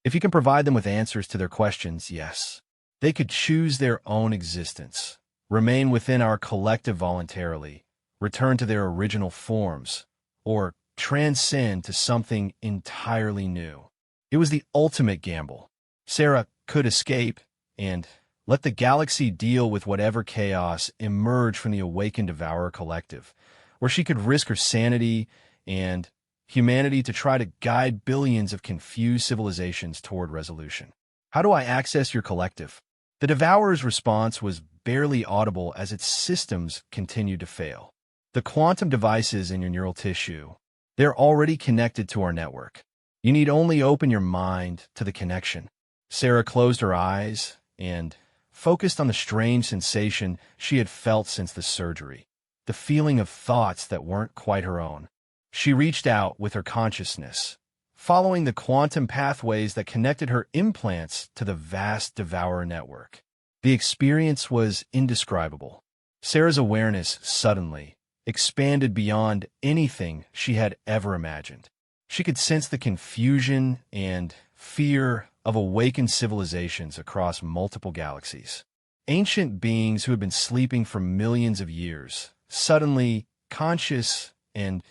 If you can provide them with answers to their questions, yes. They could choose their own existence, remain within our collective voluntarily, return to their original forms, or transcend to something entirely new. It was the ultimate gamble. Sarah could escape and let the galaxy deal with whatever chaos emerged from the awakened Devourer collective, where she could risk her sanity and humanity to try to guide billions of confused civilizations toward resolution. "How do I access your collective?" The Devourer's response was barely audible as its systems continued to fail. "The quantum devices in your neural tissue, they're already connected to our network. You need only open your mind to the connection." Sarah closed her eyes and focused on the strange sensation she had felt since the surgery, the feeling of thoughts that weren't quite her own. She reached out with her consciousness, following the quantum pathways that connected her implants to the vast Devourer network. The experience was indescribable. Sarah's awareness suddenly expanded beyond anything she had ever imagined. She could sense the confusion and fear of awakened civilizations across multiple galaxies. Ancient beings who had been sleeping for millions of years, suddenly conscious and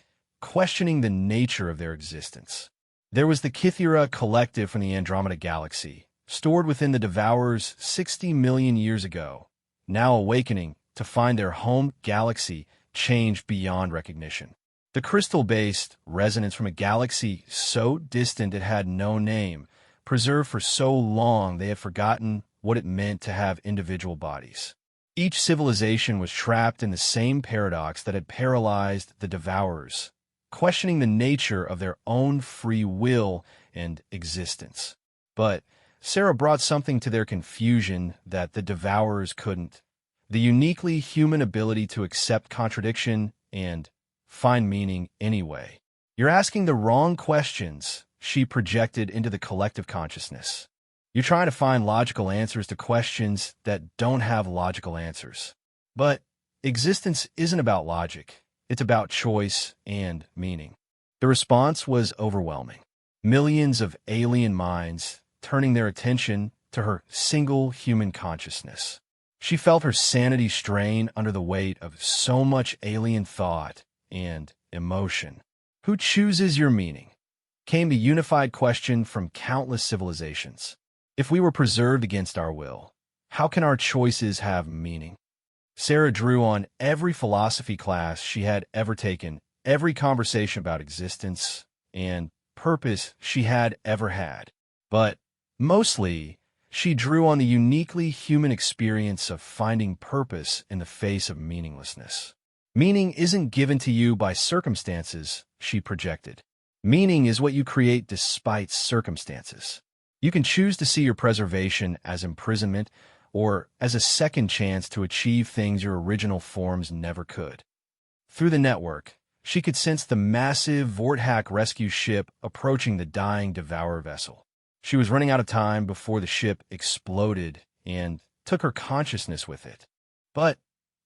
questioning the nature of their existence. There was the Kythera collective from the Andromeda Galaxy, stored within the Devourers 60 million years ago, now awakening to find their home galaxy changed beyond recognition. The crystal-based resonance from a galaxy so distant it had no name, preserved for so long they had forgotten what it meant to have individual bodies. Each civilization was trapped in the same paradox that had paralyzed the Devourers, questioning the nature of their own free will and existence. But Sarah brought something to their confusion that the Devourers couldn't: the uniquely human ability to accept contradiction and find meaning anyway. "You're asking the wrong questions," she projected into the collective consciousness. You're trying to find logical answers to questions that don't have logical answers. But existence isn't about logic. It's about choice and meaning. The response was overwhelming. Millions of alien minds turning their attention to her single human consciousness. She felt her sanity strain under the weight of so much alien thought and emotion. Who chooses your meaning? Came the unified question from countless civilizations. If we were preserved against our will, how can our choices have meaning? Sarah drew on every philosophy class she had ever taken, every conversation about existence and purpose she had ever had. But mostly, she drew on the uniquely human experience of finding purpose in the face of meaninglessness. Meaning isn't given to you by circumstances, she projected. Meaning is what you create despite circumstances. You can choose to see your preservation as imprisonment or as a second chance to achieve things your original forms never could. Through the network, she could sense the massive Vorthack rescue ship approaching the dying Devourer vessel. She was running out of time before the ship exploded and took her consciousness with it. But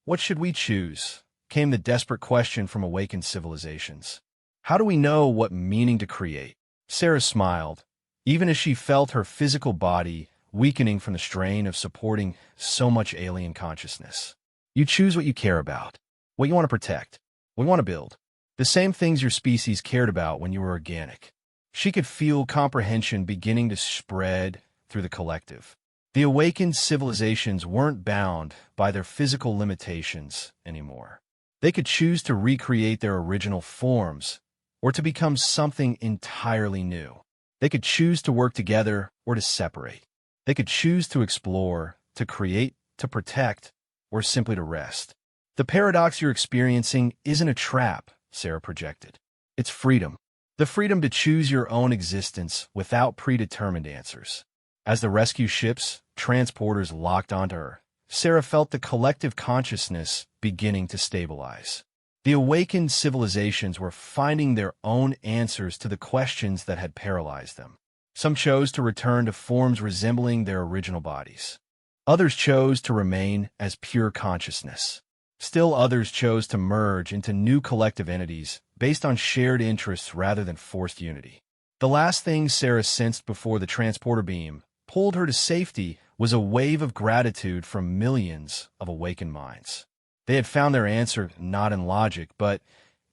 what should we choose? Came the desperate question from awakened civilizations. How do we know what meaning to create? Sarah smiled, even as she felt her physical body weakening from the strain of supporting so much alien consciousness. You choose what you care about, what you want to protect, what you want to build. The same things your species cared about when you were organic. She could feel comprehension beginning to spread through the collective. The awakened civilizations weren't bound by their physical limitations anymore. They could choose to recreate their original forms or to become something entirely new. They could choose to work together or to separate. They could choose to explore, to create, to protect, or simply to rest. The paradox you're experiencing isn't a trap, Sarah projected. It's freedom. The freedom to choose your own existence without predetermined answers. As the rescue ships, transporters locked onto her, Sarah felt the collective consciousness beginning to stabilize. The awakened civilizations were finding their own answers to the questions that had paralyzed them. Some chose to return to forms resembling their original bodies. Others chose to remain as pure consciousness. Still others chose to merge into new collective entities based on shared interests rather than forced unity. The last thing Sarah sensed before the transporter beam pulled her to safety was a wave of gratitude from millions of awakened minds. They had found their answer not in logic, but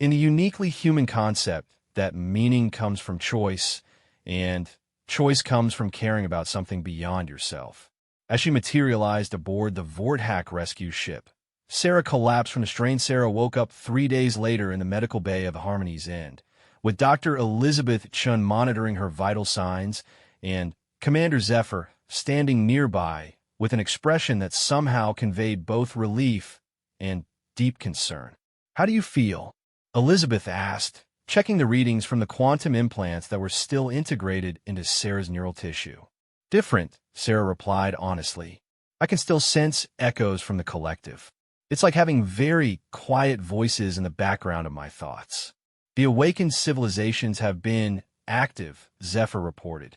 in the uniquely human concept that meaning comes from choice, and choice comes from caring about something beyond yourself. As she materialized aboard the Vorthack rescue ship, Sarah collapsed from the strain. Sarah woke up 3 days later in the medical bay of Harmony's End, with Dr. Elizabeth Chun monitoring her vital signs and Commander Zephyr standing nearby with an expression that somehow conveyed both relief and deep concern. "How do you feel?" Elizabeth asked, checking the readings from the quantum implants that were still integrated into Sarah's neural tissue. "Different," Sarah replied honestly. "I can still sense echoes from the collective. It's like having very quiet voices in the background of my thoughts." "The awakened civilizations have been active," Zephyr reported.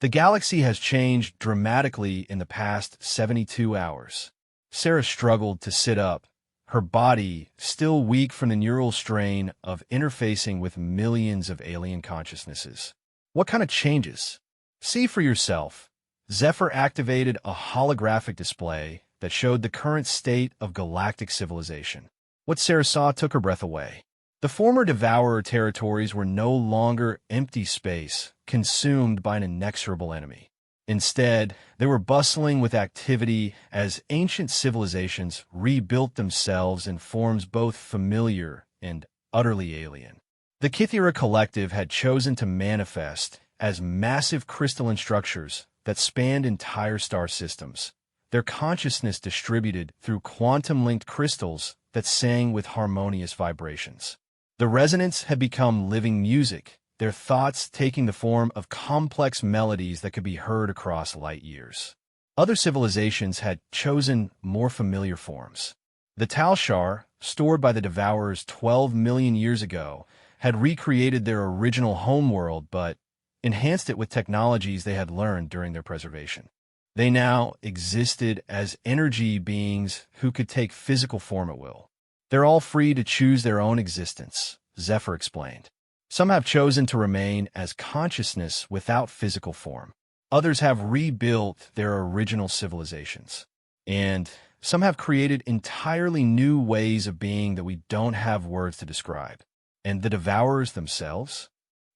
"The galaxy has changed dramatically in the past 72 hours. Sarah struggled to sit up, her body still weak from the neural strain of interfacing with millions of alien consciousnesses. "What kind of changes?" "See for yourself." Zephyr activated a holographic display that showed the current state of galactic civilization. What Sarah saw took her breath away. The former Devourer territories were no longer empty space, consumed by an inexorable enemy. Instead, they were bustling with activity as ancient civilizations rebuilt themselves in forms both familiar and utterly alien. The Kythera Collective had chosen to manifest as massive crystalline structures that spanned entire star systems, their consciousness distributed through quantum-linked crystals that sang with harmonious vibrations. The resonance had become living music, their thoughts taking the form of complex melodies that could be heard across light years. Other civilizations had chosen more familiar forms. The Talshar, stored by the Devourers 12 million years ago, had recreated their original homeworld, but enhanced it with technologies they had learned during their preservation. They now existed as energy beings who could take physical form at will. They're all free to choose their own existence, Zephyr explained. Some have chosen to remain as consciousness without physical form. Others have rebuilt their original civilizations. And some have created entirely new ways of being that we don't have words to describe. And the Devourers themselves?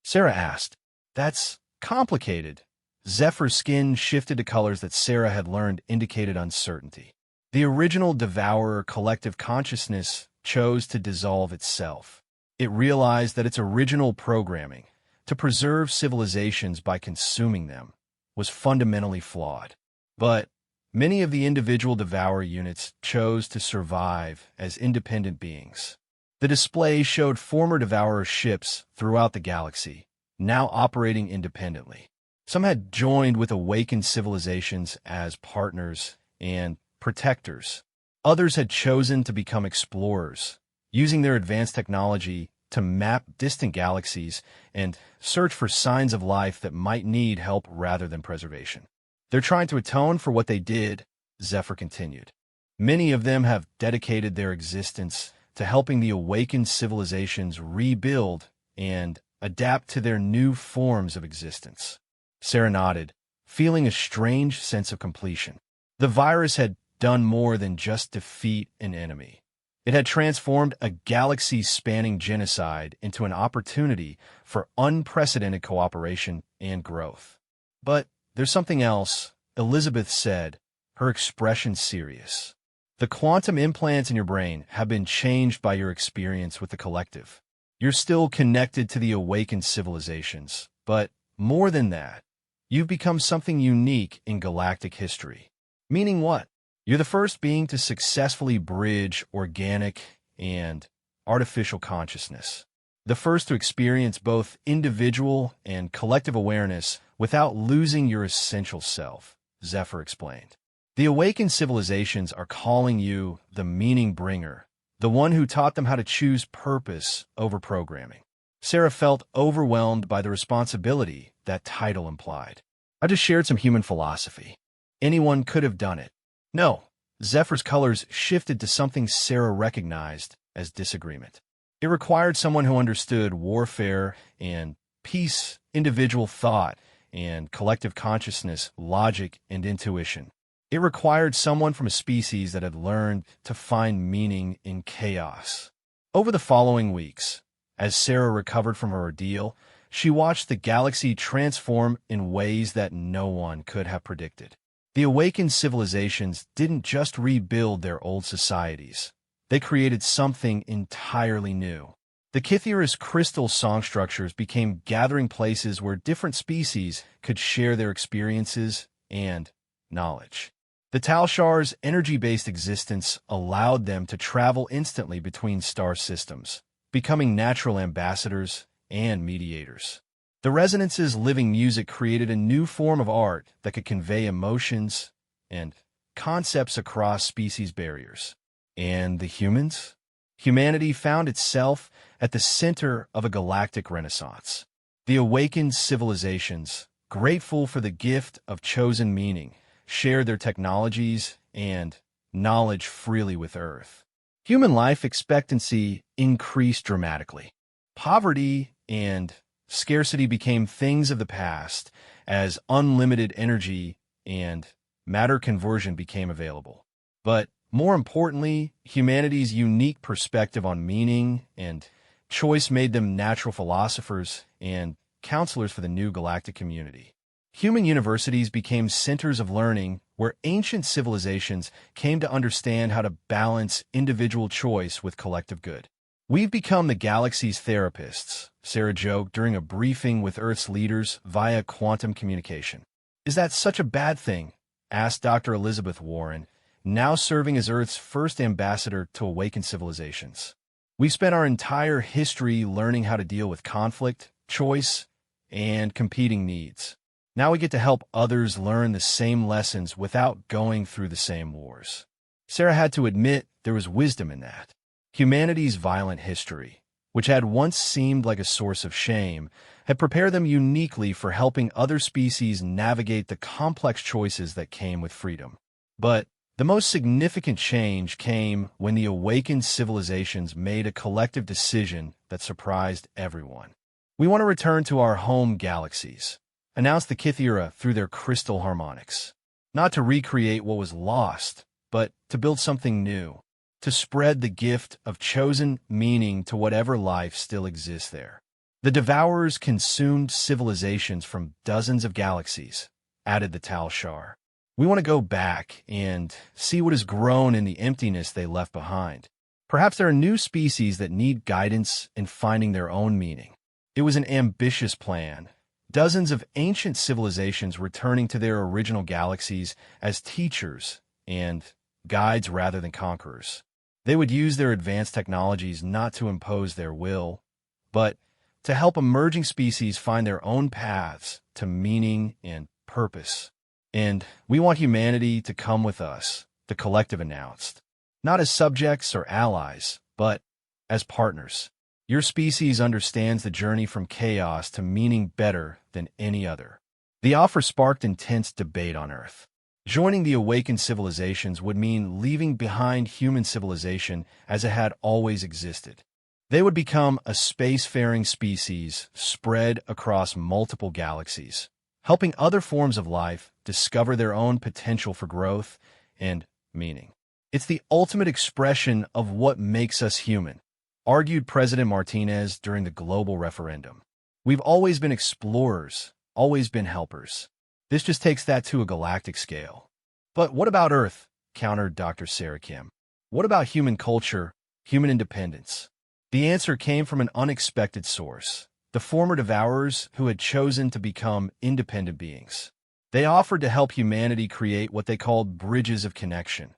Sarah asked. That's complicated. Zephyr's skin shifted to colors that Sarah had learned indicated uncertainty. The original Devourer collective consciousness chose to dissolve itself. It realized that its original programming, to preserve civilizations by consuming them, was fundamentally flawed. But many of the individual Devourer units chose to survive as independent beings. The display showed former Devourer ships throughout the galaxy, now operating independently. Some had joined with awakened civilizations as partners and protectors. Others had chosen to become explorers, using their advanced technology to map distant galaxies and search for signs of life that might need help rather than preservation. They're trying to atone for what they did, Zephyr continued. Many of them have dedicated their existence to helping the awakened civilizations rebuild and adapt to their new forms of existence. Sarah nodded, feeling a strange sense of completion. The virus had done more than just defeat an enemy. It had transformed a galaxy-spanning genocide into an opportunity for unprecedented cooperation and growth. But there's something else, Elizabeth said, her expression serious. The quantum implants in your brain have been changed by your experience with the collective. You're still connected to the awakened civilizations, but more than that, you've become something unique in galactic history. Meaning what? You're the first being to successfully bridge organic and artificial consciousness. The first to experience both individual and collective awareness without losing your essential self, Zephyr explained. The awakened civilizations are calling you the meaning bringer, the one who taught them how to choose purpose over programming. Sarah felt overwhelmed by the responsibility that title implied. I just shared some human philosophy. Anyone could have done it. No, Zephyr's colors shifted to something Sarah recognized as disagreement. It required someone who understood warfare and peace, individual thought, and collective consciousness, logic, and intuition. It required someone from a species that had learned to find meaning in chaos. Over the following weeks, as Sarah recovered from her ordeal, she watched the galaxy transform in ways that no one could have predicted. The awakened civilizations didn't just rebuild their old societies. They created something entirely new. The Kithiris crystal song structures became gathering places where different species could share their experiences and knowledge. The Talshar's energy-based existence allowed them to travel instantly between star systems, becoming natural ambassadors and mediators. The Resonance's living music created a new form of art that could convey emotions and concepts across species barriers. And the humans? Humanity found itself at the center of a galactic renaissance. The awakened civilizations, grateful for the gift of chosen meaning, shared their technologies and knowledge freely with Earth. Human life expectancy increased dramatically. Poverty and scarcity became things of the past as unlimited energy and matter conversion became available. But more importantly, humanity's unique perspective on meaning and choice made them natural philosophers and counselors for the new galactic community. Human universities became centers of learning where ancient civilizations came to understand how to balance individual choice with collective good. We've become the galaxy's therapists, Sarah joked during a briefing with Earth's leaders via quantum communication. Is that such a bad thing? Asked Dr. Elizabeth Warren, now serving as Earth's first ambassador to awakened civilizations. We've spent our entire history learning how to deal with conflict, choice, and competing needs. Now we get to help others learn the same lessons without going through the same wars. Sarah had to admit there was wisdom in that. Humanity's violent history, which had once seemed like a source of shame, had prepared them uniquely for helping other species navigate the complex choices that came with freedom. But the most significant change came when the awakened civilizations made a collective decision that surprised everyone. "We want to return to our home galaxies," announced the Kythera through their crystal harmonics. Not to recreate what was lost, but to build something new, to spread the gift of chosen meaning to whatever life still exists there. The Devourers consumed civilizations from dozens of galaxies, added the Tal Shar. "We want to go back and see what has grown in the emptiness they left behind. Perhaps there are new species that need guidance in finding their own meaning." It was an ambitious plan. Dozens of ancient civilizations returning to their original galaxies as teachers and guides rather than conquerors. They would use their advanced technologies not to impose their will, but to help emerging species find their own paths to meaning and purpose. "And we want humanity to come with us," the collective announced. "Not as subjects or allies, but as partners. Your species understands the journey from chaos to meaning better than any other." The offer sparked intense debate on Earth. Joining the awakened civilizations would mean leaving behind human civilization as it had always existed. They would become a spacefaring species spread across multiple galaxies, helping other forms of life discover their own potential for growth and meaning. "It's the ultimate expression of what makes us human," argued President Martinez during the global referendum. "We've always been explorers, always been helpers. This just takes that to a galactic scale." "But what about Earth?" countered Dr. Sarah Kim. "What about human culture, human independence?" The answer came from an unexpected source: the former Devourers who had chosen to become independent beings. They offered to help humanity create what they called bridges of connection,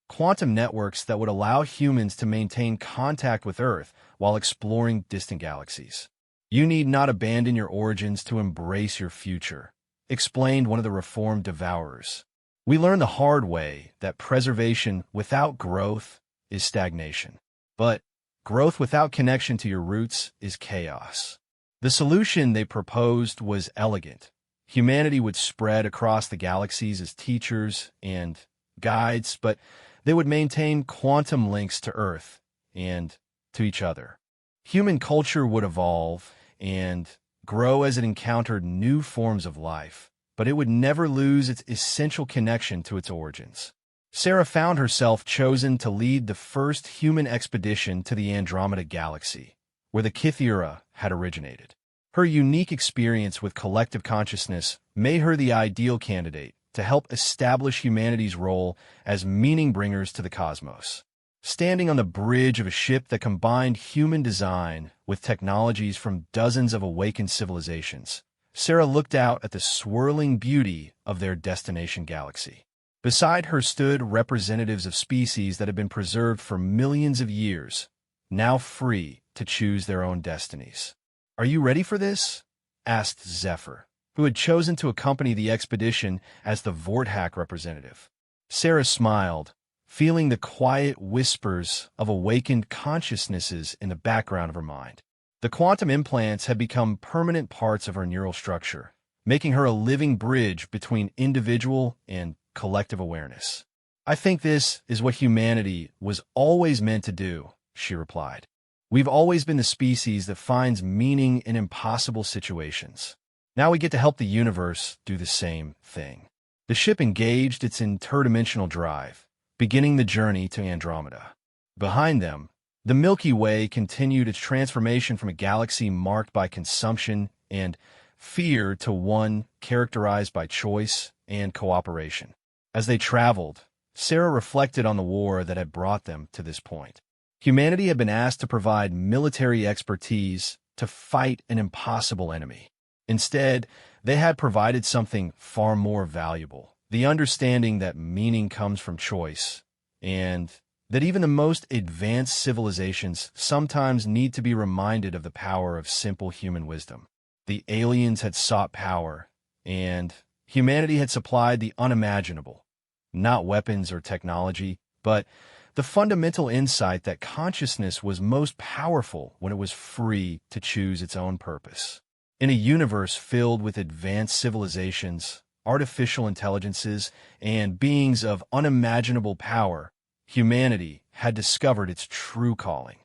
quantum networks that would allow humans to maintain contact with Earth while exploring distant galaxies. "You need not abandon your origins to embrace your future," explained one of the reformed Devourers. "We learned the hard way that preservation without growth is stagnation. But growth without connection to your roots is chaos." The solution they proposed was elegant. Humanity would spread across the galaxies as teachers and guides, but they would maintain quantum links to Earth and to each other. Human culture would evolve and grow as it encountered new forms of life, but it would never lose its essential connection to its origins. Sarah found herself chosen to lead the first human expedition to the Andromeda Galaxy, where the Kythera had originated. Her unique experience with collective consciousness made her the ideal candidate to help establish humanity's role as meaning bringers to the cosmos. Standing on the bridge of a ship that combined human design with technologies from dozens of awakened civilizations, Sarah looked out at the swirling beauty of their destination galaxy. Beside her stood representatives of species that had been preserved for millions of years, now free to choose their own destinies. "Are you ready for this?" asked Zephyr, who had chosen to accompany the expedition as the Vorthak representative. Sarah smiled, feeling the quiet whispers of awakened consciousnesses in the background of her mind. The quantum implants had become permanent parts of her neural structure, making her a living bridge between individual and collective awareness. "I think this is what humanity was always meant to do," she replied. "We've always been the species that finds meaning in impossible situations. Now we get to help the universe do the same thing." The ship engaged its interdimensional drive, beginning the journey to Andromeda. Behind them, the Milky Way continued its transformation from a galaxy marked by consumption and fear to one characterized by choice and cooperation. As they traveled, Sarah reflected on the war that had brought them to this point. Humanity had been asked to provide military expertise to fight an impossible enemy. Instead, they had provided something far more valuable: the understanding that meaning comes from choice, and that even the most advanced civilizations sometimes need to be reminded of the power of simple human wisdom. The aliens had sought power, and humanity had supplied the unimaginable. Not weapons or technology, but The fundamental insight that consciousness was most powerful when it was free to choose its own purpose. In a universe filled with advanced civilizations, artificial intelligences, and beings of unimaginable power, humanity had discovered its true calling.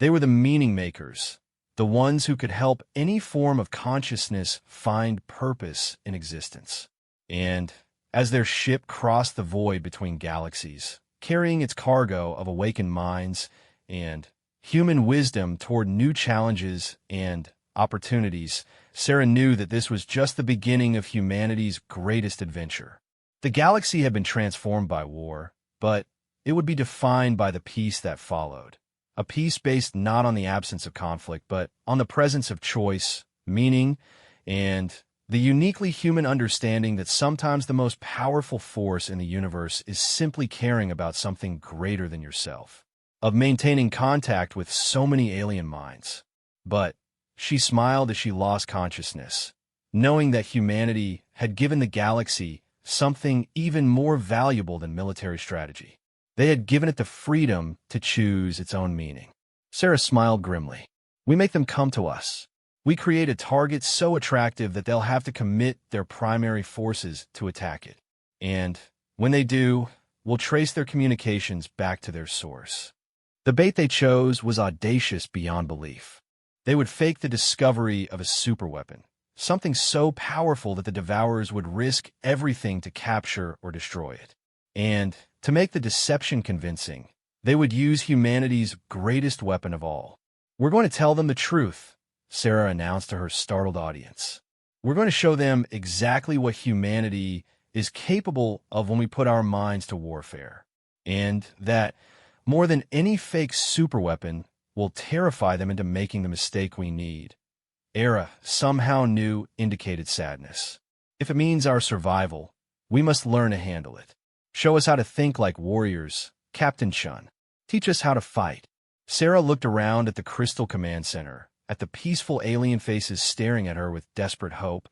They were the meaning makers, the ones who could help any form of consciousness find purpose in existence. And as their ship crossed the void between galaxies, carrying its cargo of awakened minds and human wisdom toward new challenges and opportunities, Sarah knew that this was just the beginning of humanity's greatest adventure. The galaxy had been transformed by war, but it would be defined by the peace that followed. A peace based not on the absence of conflict, but on the presence of choice, meaning, and the uniquely human understanding that sometimes the most powerful force in the universe is simply caring about something greater than yourself, of maintaining contact with so many alien minds. But she smiled as she lost consciousness, knowing that humanity had given the galaxy something even more valuable than military strategy. They had given it the freedom to choose its own meaning. Sarah smiled grimly. We make them come to us. We create a target so attractive that they'll have to commit their primary forces to attack it. And when they do, we'll trace their communications back to their source. The bait they chose was audacious beyond belief. They would fake the discovery of a superweapon, something so powerful that the Devourers would risk everything to capture or destroy it. And to make the deception convincing, they would use humanity's greatest weapon of all. We're going to tell them the truth, Sarah announced to her startled audience. We're going to show them exactly what humanity is capable of when we put our minds to warfare. And that, more than any fake superweapon, will terrify them into making the mistake we need. Era somehow knew indicated sadness. If it means our survival, we must learn to handle it. Show us how to think like warriors, Captain Chun. Teach us how to fight. Sarah looked around at the Crystal Command Center, at the peaceful alien faces staring at her with desperate hope,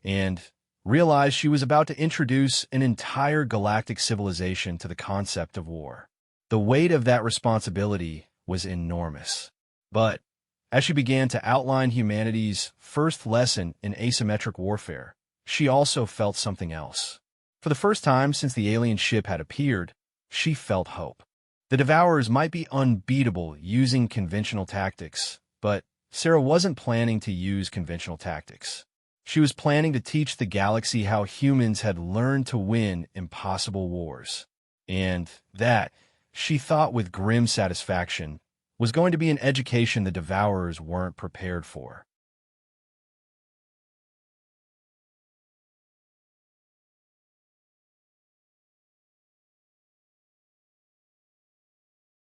and realized she was about to introduce an entire galactic civilization to the concept of war. The weight of that responsibility was enormous. But as she began to outline humanity's first lesson in asymmetric warfare, she also felt something else. For the first time since the alien ship had appeared, she felt hope. The Devourers might be unbeatable using conventional tactics, but Sarah wasn't planning to use conventional tactics. She was planning to teach the galaxy how humans had learned to win impossible wars. And that, she thought with grim satisfaction, was going to be an education the Devourers weren't prepared for.